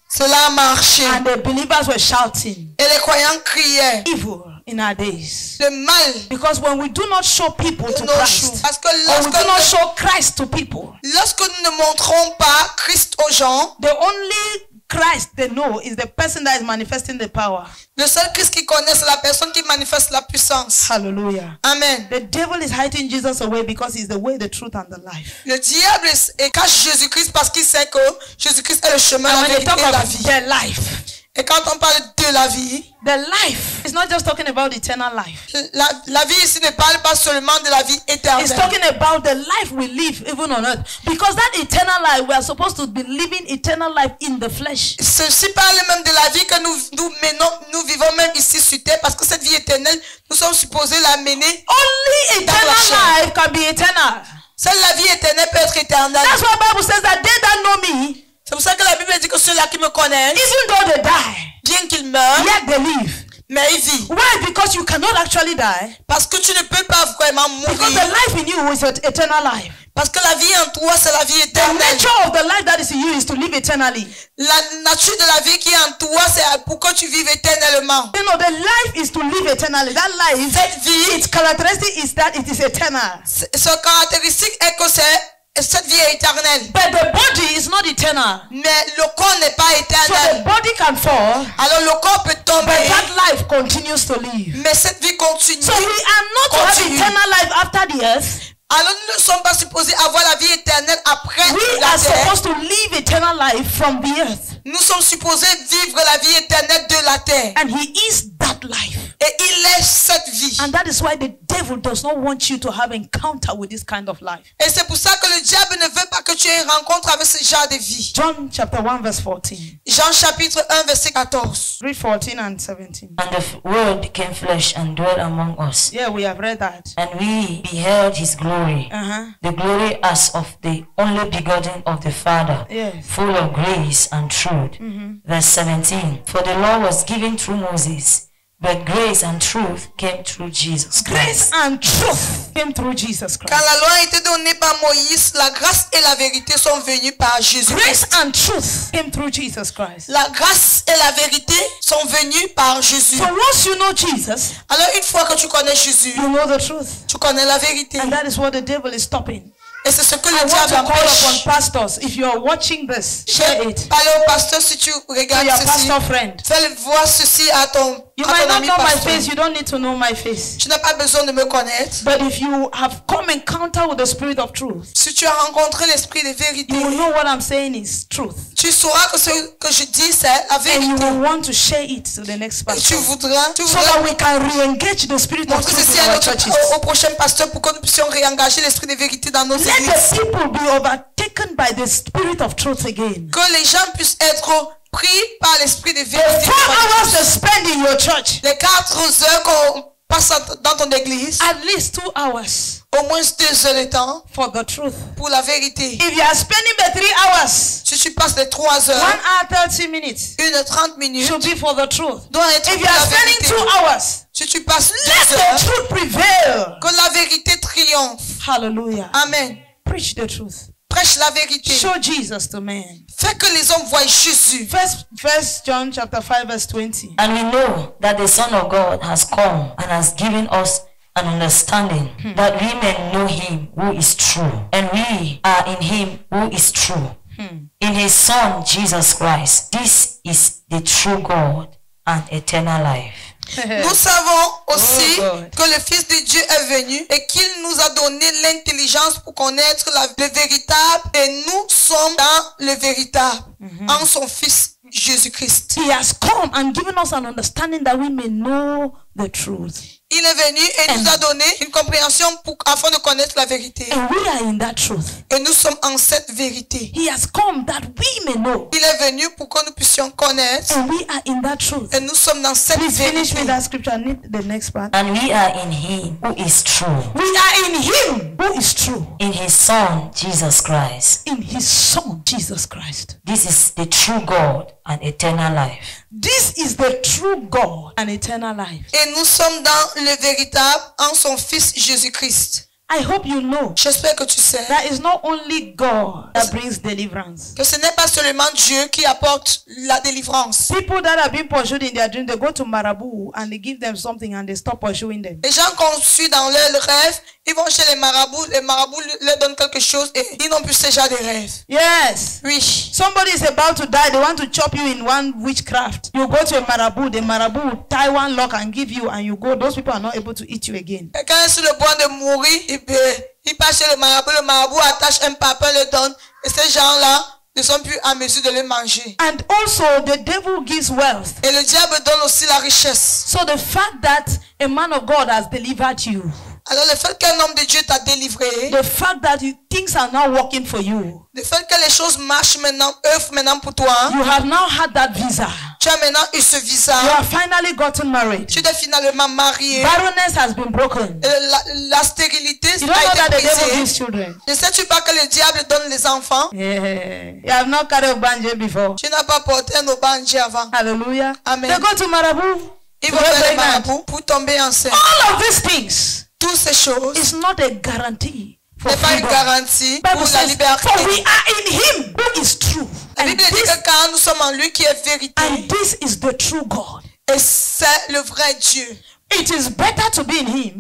cela a marché. And the believers were shouting, Et les croyants criaient evil in our days. le mal Because when we do not show people de to nos jours. Christ, Parce que or we do not show Christ to people, lorsque nous ne montrons pas Christ aux gens, the only Christ they know is the person that is manifesting the power. le seul Christ qu'ils connaissent, c'est la personne qui manifeste la puissance. Hallelujah. Amen. The devil is hiding Jesus away because he's the way, the truth, and the life. Le diable cache Jésus-Christ parce qu'il sait que Jésus-Christ est le chemin, And la when they vérité talk et la of vie. their life, Et quand on parle de la vie, the life is not just talking about eternal life. la vie ici ne parle pas seulement de la vie It's éternelle. talking about the life we live even on earth. Because that eternal life, we are supposed to be living eternal life in the flesh. Ceci parle même de la vie que nous vivons même ici sur terre, parce que cette vie éternelle, nous sommes supposés la mener. Only Dans la eternal chair. life can be eternal. Seule la vie éternelle peut être éternelle. That's why the Bible says that they that know me, C'est pour ça que la Bible dit que ceux-là qui me connaissent, even though they die, bien qu'ils meurent, yet they live. Mais il vit. Why? Because you cannot actually die. Parce que tu ne peux pas vraiment Because the mourir. life in you is an eternal life. Parce que la vie en toi, c'est la vie The éternelle. nature of the life that is in you is to live eternally. La nature de la vie qui est en toi, c'est pour que tu vives éternellement. You know, the life is to live eternally. That life, Cette vie, its characteristic is that it is eternal. son caractéristique est que cette vie est éternelle. But the body is not eternal. Mais le corps n'est pas So the éternel. body can fall, Alors le corps peut but tomber, that life continues to live. mais cette vie continue. So we are not to have Continue. eternal life after the earth. Alors nous ne sommes pas supposés avoir la vie éternelle après We la are terre. supposed to live eternal life from the earth. Nous sommes supposés vivre la vie éternelle de la terre. And he is that life. Et il est cette vie. And that is why the devil does not want you to have encounter with this kind of life. Et c'est pour ça que le diable ne veut pas que tu aies une rencontre avec ce genre de vie. John chapter 1 verse 14. Jean chapitre 1 verset 14. Read 14 and 17. And the word became flesh and dwelt among us. Yeah, we have read that. And we beheld his glory, the glory as of the only begotten of the Father, Yes. full of grace and truth. Verse 17. For the law was given through Moses, but grace and truth came through Jesus Grace Christ. and truth came through Jesus Quand Christ. la loi a été donnée par Moïse, la grâce et la vérité sont venues par Jésus. Grace and truth came through Jesus Christ. La grâce et la vérité sont venues par Jésus. So once you know Jesus, Alors une fois que tu connais Jésus, you know the truth. tu connais la vérité. And that is what the devil is stopping. Et c'est ce que I le want diable to call empêche. upon pastors. If you are watching this, share Je it parle au pasteur si tu to regardes your ceci. pastor friend. Fais voir ceci à ton You might not ami know my pasteur. face. You don't need to know my face. Tu n'as pas besoin de me connaître. But if you have come encounter with the spirit of truth, Si tu as rencontré l'esprit de vérité, you will know what I'm saying is truth. tu sauras que ce que je dis c'est la And you vérité. will want to share it to the next Et tu pastor. voudras So that we can re-engage the spirit of montrer truth ceci in à our churches. au prochain pasteur pour que nous puissions réengager l'esprit de vérité dans nos Let églises. the people be overtaken by the spirit of truth again. Que les gens puissent être pris par l'esprit de vérité. 4 hours to spend in your church. Les 4 heures qu'on passe dans ton église, At least 2 hours au moins 2 heures de temps for the truth. pour la vérité. If you are spending the 3 hours, Si tu passes les 3 1 heures, hour 30 minutes 1h30 minutes, should be for the truth. doit être If pour you are la spending vérité. 2 hours, Si tu passes let 2 the heures, truth prevail. que la vérité triomphe. Hallelujah. Amen. Preach the truth. Prêche la vérité. Show Jesus to man. Fais que les hommes voient Jésus. First John chapter 5 verse 20. And we know that the Son of God has come and has given us an understanding that we may know him who is true, and we are in him who is true. In his Son Jesus Christ. This is the true God and eternal life. Nous savons aussi Oh God. que le Fils de Dieu est venu et qu'il nous a donné l'intelligence pour connaître le véritable et nous sommes dans le véritable en son Fils Jésus-Christ. He has come and given us an understanding that we may know the truth. Il est venu et nous a donné une compréhension afin de connaître la vérité. And we are in that truth. Et nous sommes en cette vérité. He has come that we may know. Il est venu pour que nous puissions connaître And we are in that truth. et nous sommes dans cette Please finish vérité. with that scripture. I need the next part. And we are in him who is true. We are in him who is true. In his Son Jesus Christ. In his son, Jesus Christ. This is the true God and eternal life. This is the true God and eternal life. Et nous sommes dans le véritable en son Fils Jésus-Christ. I hope you know J'espère que tu sais that it's not only God that brings deliverance. que ce n'est pas seulement Dieu qui apporte la délivrance. People that have been pursued in their dream, they go to Marabout and they give them something and they stop pursuing them. Les gens conçus dans leurs rêves, ils vont chez les marabouts leur donnent quelque chose et ils n'ont plus ce genre de rêve. Yes. Oui. Somebody is about to die. They want to chop you in one witchcraft. You go to a Marabout. The Marabout will tie one lock and give you, and you go. Those people are not able to eat you again. Et quand il est sur le point de mourir, il passe chez le marabout attache un papier, le donne et ces gens-là ne sont plus en mesure de le manger. And also, the devil gives wealth. Et le diable donne aussi la richesse. So the fact that a man of God has delivered you, Alors le fait qu'un homme de Dieu t'a délivré, the fact that things are now working for you, le fait que les choses marchent maintenant, œuvrent maintenant pour toi, you have now had that visa. tu as maintenant eu ce visa, You have finally gotten married. tu t'es finalement marié, Barrenness has been broken. la stérilité You don't know a that the été devil brisée. gives children. Ne sais-tu pas que le diable donne les enfants? Yeah. You have not carried a banjo before. Tu n'as pas porté un obanji avant. Hallelujah. Amen. They go to Marabout. Ils vont faire les marabouts pour tomber enceinte. All of these things Toutes ces choses is not a guarantee for n'est pas une freedom. garantie Bible pour la says, liberté. for we are in him who is true. La And Bible dit this, que quand nous sommes en lui qui est vérité, and this is the true God. et c'est le vrai Dieu. It is better to be in him,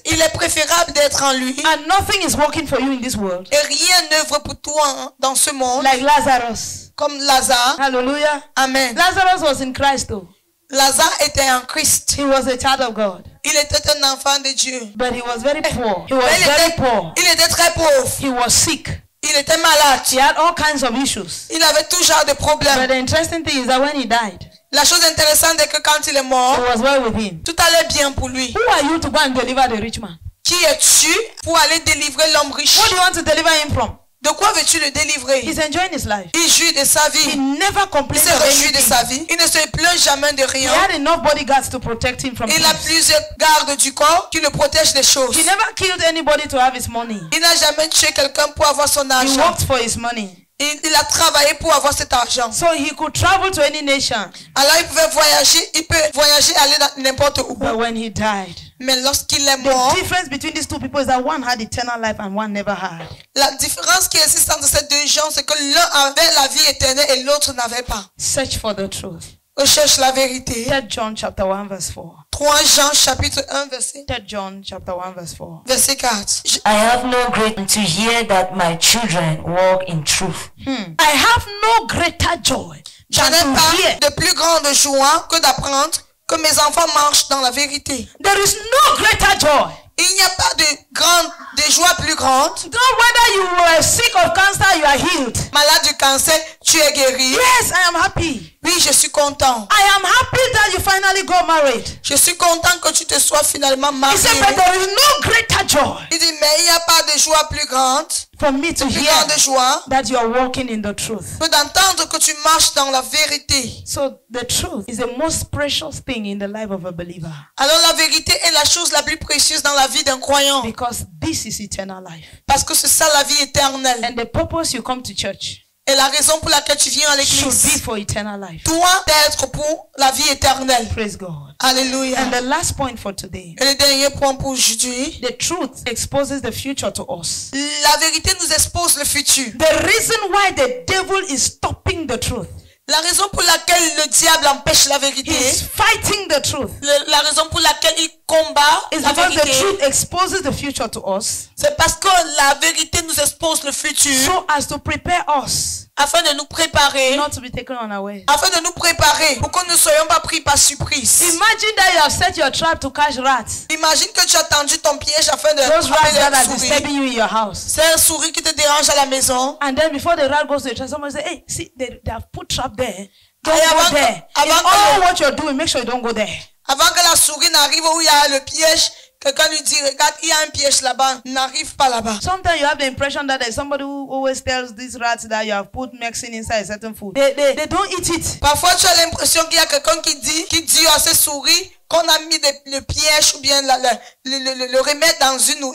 Il est préférable d'être en lui. and nothing is working for you in this world. Et rien n'œuvre pour toi dans ce monde. Like Lazarus. Comme Lazare. Hallelujah. Amen. Lazarus was in Christ though. Lazare était en Christ. He was a child of God. Il était un enfant de Dieu. But he was very poor. He was Mais very poor. il était très pauvre. He was sick. Il était malade. He had all kinds of issues. Il avait tout genre de But problèmes. the interesting thing is that when he died, La chose intéressante est que quand il est it mort, was well with him. tout allait bien pour lui. Who are you to go and deliver the rich man? Qui es-tu pour aller délivrer l'homme riche? What do you want to deliver him from? De quoi veux-tu le délivrer? He's enjoying his life. Il jouit de sa He vie. never Il complained se of réjouit de anything. sa vie. Il ne se plaint jamais de He rien. had enough bodyguards to protect him from Il a things. plusieurs gardes du corps qui le protègent des choses. He never killed anybody to have his money. Il n'a jamais tué quelqu'un pour avoir son He argent. worked for his money. Il a travaillé pour avoir cet argent. So he could travel to any nation. Alors il pouvait voyager, il peut voyager, aller dans n'importe où. But when he died, Mais lorsqu'il est the mort, difference between these two people is that one had eternal life and one never had. la différence qui existe entre ces deux gens, c'est que l'un avait la vie éternelle et l'autre n'avait pas. Search for the truth. Recherche la vérité. 3 John chapter 1 verse 4. 3 Jean chapitre 1 verset 3 John chapter 1 verse 4. 4. I have no great to hear that my children walk in truth. I have no greater joy Je than n'ai to hear. pas de plus grande joie que d'apprendre que mes enfants marchent dans la vérité. There is no greater joy. Il n'y a pas de joie plus grande. Not whether you were sick of cancer, you are healed. Malade du cancer, tu es guéri. Yes, I am happy. Oui, je suis content. I am happy that you finally got married. Je suis content que tu te sois finalement He marié. said, but there is no greater joy Il dit, mais il n'y a pas de joie plus grande, for me to plus hear grande joie that you are walking in the truth. que d'entendre que tu marches dans la vérité. So the truth is the most precious thing in the life of a believer, Alors la vérité est la chose la plus précieuse dans la vie d'un croyant. because this is eternal life. Parce que c'est ça la vie éternelle. And the purpose you come to church Et la raison pour laquelle tu viens à should be l'église for eternal life. doit être pour la vie éternelle. Praise God. Alléluia. And the last point for today, Et le dernier point pour aujourd'hui. the truth exposes the future to us. La vérité nous expose le futur. The reason why the devil is stopping the truth, La raison pour laquelle le diable empêche la vérité. he's fighting the truth, La raison pour laquelle il combat is la because the vérité. truth exposes the future to us, C'est parce que la vérité nous expose le futur. so as to prepare us Afin de nous préparer. not to be taken unaware. Afin de nous préparer. Pour que nous ne soyons pas pris par surprise. Imagine that you have set your trap to catch rats. Imagine que tu as tendu ton piège afin de Those rats attraper that les are souris. disturbing you in your house. C'est un souris qui te dérange à la maison. And then before the rat goes to the trap, somebody say, hey, see, they have put trap there. Don't Et go avant que- there. In avant que all le- what you're doing, make sure you don't go there. Avant que la souris n'arrive où il y a le piège, quelqu'un lui dit, regarde, il y a un piège là-bas. N'arrive pas là-bas. Sometimes you have the impression that there's somebody who always tells these rats that you have put medicine inside a certain food. They don't eat it. Parfois, tu as l'impression qu'il y a quelqu'un qui dit à ces souris qu'on a mis le piège ou bien le remède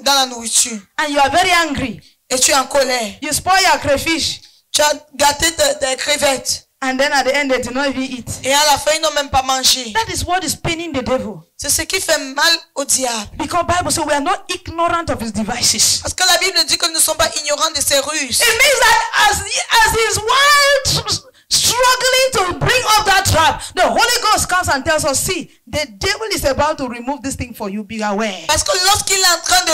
dans la nourriture. And you are very angry. Et tu es en colère. You spoil your crayfish. Tu as gâté tes crevettes. And then at the end, they do not even eat. Et à la fin, ils n'ont même pas mangé. That is what is paining the devil. C'est ce qui fait mal au diable. Because Bible says we are not ignorant of his devices. Parce que la Bible dit que nous ne sommes pas ignorants de ses ruses. It means that as he's wild struggling to bring up that trap, the Holy Ghost comes and tells us, see, the devil is about to remove this thing for you. Be aware. Parce que lorsqu'il est en train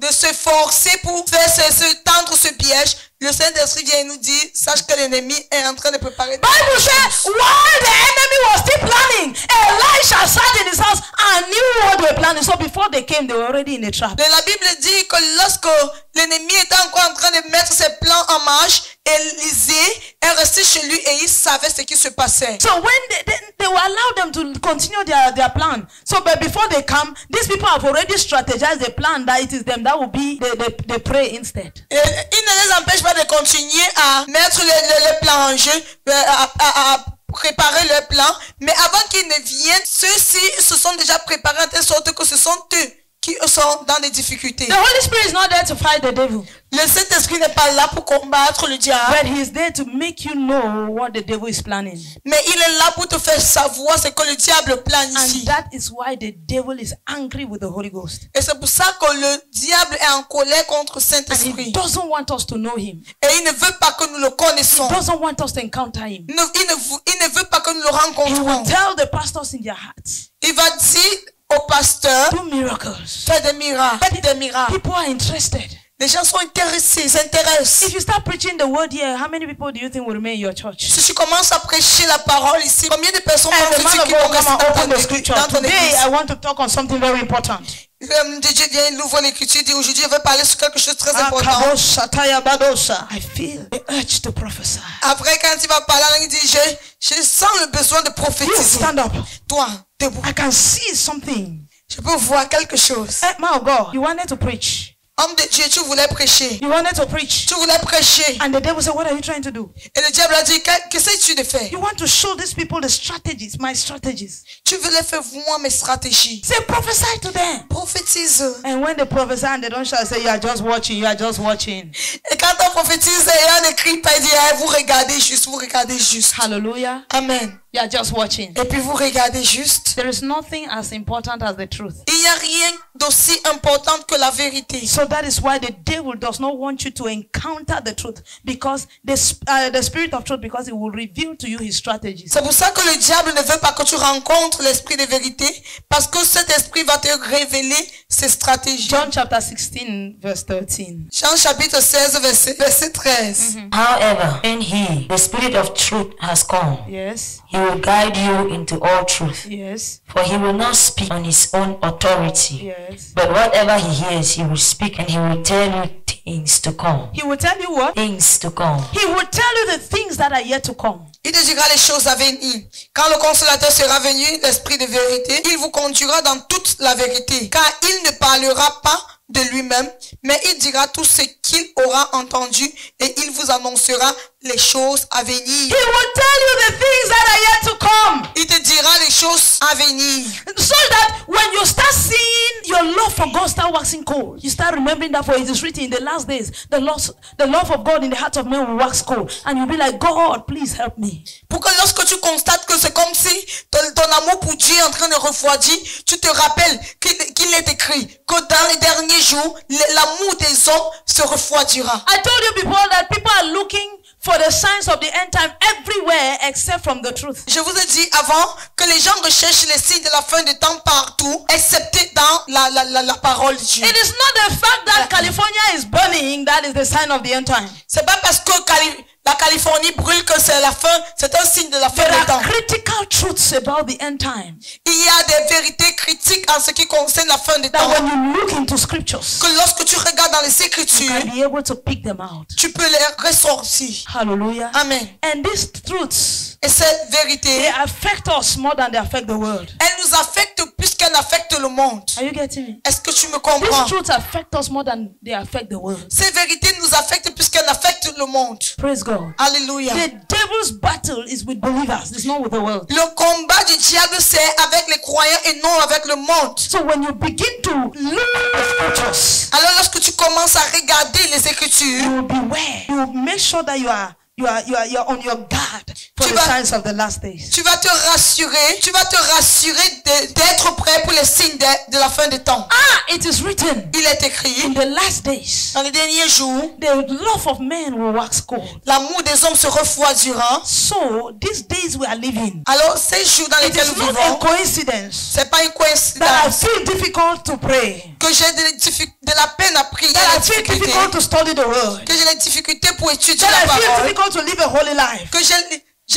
de se forcer pour faire se tendre ce piège, le Saint-Esprit vient et nous dit, sache que l'ennemi est en train de préparer. Bible says, while the enemy was still planning, Elisha sat in his house and knew what they were planning. So before they came, they were already in a trap. Mais la Bible dit que lorsque l'ennemi était encore en train de mettre ses plans en marche, Élisée est resté chez lui et il savait ce qui se passait. So when they will allow them to continue their plan. So but before they come, these people have already strategized the plan that it is them that will be the prey instead. Et il ne les empêche pas de continuer à mettre le plan en jeu, à préparer le plan. Mais avant qu'ils ne viennent, ceux-ci se sont déjà préparés en telle sorte que ce sont eux qui sont dans des difficultés. The Holy Spirit is not there to fight the devil. Le Saint-Esprit n'est pas là pour combattre le diable, but he is there to make you know what the devil is planning. mais il est là pour te faire savoir ce que le diable planifie. And that is why the devil is angry with the Holy Ghost. Et c'est pour ça que le diable est en colère contre le And he Saint-Esprit. doesn't want us to know him. Et il ne veut pas que nous le connaissions. He doesn't want us to encounter him. Il ne veut pas que nous le He will rencontrions. tell the pastors in their hearts, Il va dire au pasteur, do miracles. fais des miracles, fais des miracles. People are interested. Les gens sont intéressés, s'intéressent. If you start preaching the word here, how many people do you think will remain in your church? Si tu commences à prêcher la parole ici, combien de personnes And the man penses-tu of qui vont God come rester and open the dans scripture. ton Today église? I want to talk on something very important. L'homme de Dieu vient, il ouvre l'écriture, il dit aujourd'hui je vais parler sur quelque chose de très important. I feel the urge to prophesy. Après quand il va parler, il dit je sens le besoin de You prophétiser. stand up. Toi, debout. I can see something. Je peux voir quelque chose. Man of God, you wanted to preach. Homme de Dieu, tu voulais prêcher. You wanted to preach. Tu voulais prêcher. And the devil said, what are you trying to do? Et le diable a dit, qu'essayes-tu de faire? You want to show these people the strategies, my strategies. Tu veux les faire voir mes stratégies. Say, prophesy to them. Prophétise. And when they prophesy and they don't shout, say, you are just watching, you are just watching. Et quand on prophétise et on n'écrit pas, il dit, ah, vous regardez juste, vous regardez juste. Hallelujah. Amen. You are just watching. Et puis vous regardez juste. There is nothing as important as the truth. Il n'y a rien d'aussi important que la vérité. So that is why the devil does not want you to encounter the truth, because the spirit of truth, because it will reveal to you his strategies. C'est pour ça que le diable ne veut pas que tu rencontres l'esprit de vérité, parce que cet esprit va te révéler ses stratégies. John chapter 16 verse 13. Jean chapitre 16 verset 13. However, when he, the Spirit of truth, has come, Yes. he will guide you into all truth. Yes. For he will not speak on his own authority, Yes. but whatever he hears, he will speak, and he will tell you things to come. He will tell you what? Things to come. He will tell you the things that are yet to come. Il te dira les choses à venir. Quand le consolateur sera venu, l'esprit de vérité, il vous conduira dans toute la vérité. Car il ne parlera pas de lui-même, mais il dira tout ce qu'il aura entendu et il vous annoncera les choses à venir. He will tell you the things that are yet to come. Il te dira les choses à venir. So that when you start seeing your love for God start waxing cold, you start remembering that, for it is written in the last days, the love of God in the heart of men will wax cold. And you'll be like, God, please help me. Pour que lorsque tu constates que c'est comme si ton amour pour Dieu est en train de refroidir, tu te rappelles qu'il est écrit que dans les derniers jours, l'amour des hommes se refroidira. I told you before that people are looking for the signs of the end time everywhere except from the truth. Je vous ai dit avant que les gens recherchent les signes de la fin du temps partout, excepté dans la parole de Dieu. It is not the fact that California is burning that is the sign of the end time. C'est pas parce que la Californie brûle que c'est la fin, c'est un signe de la fin There du temps. are critical truths about the end time. Il y a des vérités critiques en ce qui concerne la fin du That temps. when you look into scriptures, Que lorsque tu regardes dans les you Écritures, can be able to pick them out. tu peux les ressortir. Hallelujah. Amen. And these truths, Et cette they vérité, affect us more than they affect the world. elle nous affecte plus qu'elle affecte le monde. Are you getting me? Est-ce que tu me These comprends? truths affect us more than they affect the world. Ces vérités nous affectent plus qu'elles affectent le monde. Praise God. Alléluia. The devil's battle is with believers. It's not with the world. Le combat du diable, c'est avec les croyants et non avec le monde. So when you begin to look at the scriptures, Alors lorsque tu commences à regarder les you Écritures, will beware. You will make sure that you are on your guard for Tu the vas- signs of the last days. tu vas te rassurer d'être prêt pour les signes de la fin des temps. It is written Il est in écrit, the last days, dans les derniers jours, the love of men will wax cold. l'amour des hommes se refroidira. So these days we are living, Alors ces jours dans it lesquels is nous not a vivons, coincidence c'est pas une that I coïncidence feel difficult to pray, que j'ai de la peine à prier, that I des feel difficultés, difficult to study the word, que j'ai des difficultés pour étudier that I la feel parole, difficult to live a holy life. que j'ai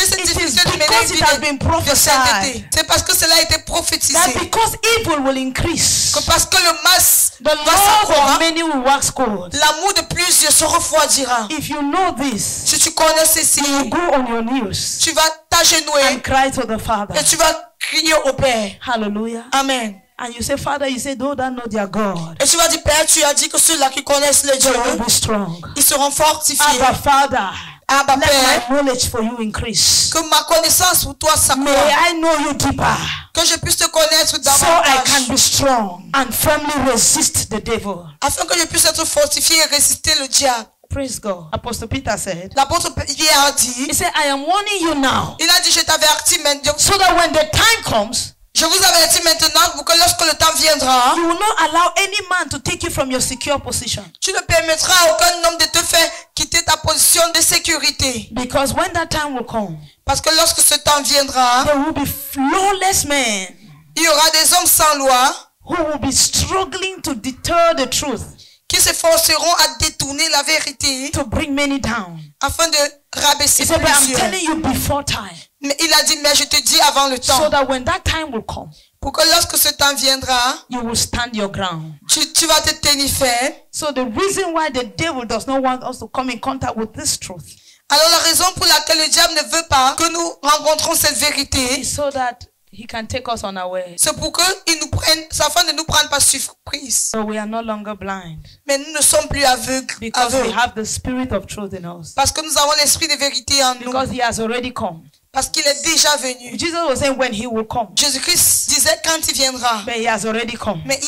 cette It is difficulté de mener because une it has vie been de prophesied. sainteté. C'est parce que cela a été prophétisé. That because evil will increase, Que parce que le mas the va love s'accroître, of many will wax cold. l'amour de plusieurs se refroidira. If you know this, Si tu connais ceci, you go on your knees tu vas t'agenouiller and cry to the Father. et tu vas crier au Père. Hallelujah. Amen. And you say, Father, you say, those that know their God, Et tu vas dire, Père, tu as dit que ceux-là qui connaissent le they will Dieu, be strong. ils seront fortifiés. Abba, Father, Abba let Père, my knowledge for you increase. que ma connaissance pour toi May s'accroisse. I know you deeper, Que je puisse te connaître so I davantage. can be strong and firmly resist the devil. Afin que je puisse être fortifié et résister le diable. Praise God. Apostle Peter said, L'apôtre Pierre a dit, he said, I am warning you now, il a dit, je t'avertis maintenant. so that when the time comes, Je vous avertis maintenant pour que lorsque le temps viendra, you will not allow any man to take you from your secure position. tu ne permettras à aucun homme de te faire quitter ta position de sécurité. Because when that time will come, Parce que lorsque ce temps viendra, there will be flawless men il y aura des hommes sans loi who will be struggling to deter the truth, qui s'efforceront à détourner la vérité to bring many down. afin de rabaisser He said, but I'm plusieurs. telling you before time, Mais il a dit, mais je te dis avant le so temps, that when that time will come, pour que lorsque ce temps viendra, you will stand your ground. tu vas te tenir ferme. So the reason why the devil does not want us to come in contact with this truth Alors la raison pour laquelle le diable ne veut pas que nous rencontrons cette is vérité, so that he can take us unawares. c'est pour qu'il nous prenne, c'est afin de nous prendre par surprise. So we are no longer blind Mais nous ne sommes plus aveugles, because we aveugles, have the spirit of truth in us. parce que nous avons l'esprit de vérité en nous, Because he has already come. parce qu'il est déjà venu. Jesus was saying when he will come, Jésus-Christ disait quand il viendra, but he has already come. mais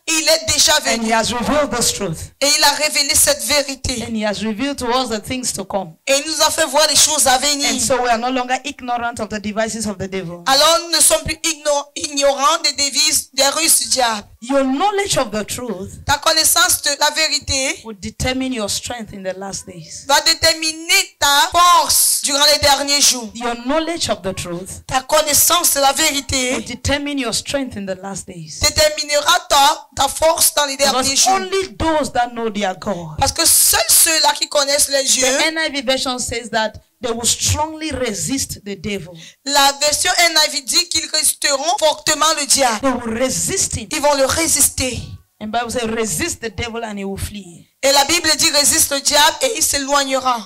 il est déjà And he venu has revealed this truth. et il a révélé cette vérité And he has revealed to us the things to come. et il nous a fait voir les choses à venir. And so we are no longer ignorant of the devices of the devil. Alors nous ne sommes plus ignorants des devises, des ruses du diable. Your knowledge of the truth Ta connaissance de la vérité will determine your strength in the last days. va déterminer ta force durant les derniers jours. Your knowledge of the truth Ta connaissance de la will vérité determine your strength in the last days. déterminera ta force dans les derniers Because jours. only those that know their God. Parce que seuls ceux-là qui connaissent les The yeux, NIV version says that they will strongly resist the devil. la version NIV dit qu'ils résisteront fortement le diable. They will resist him. Ils vont le résister. And Bible says resist the devil and he will flee. Et la Bible dit résiste le diable et il s'éloignera.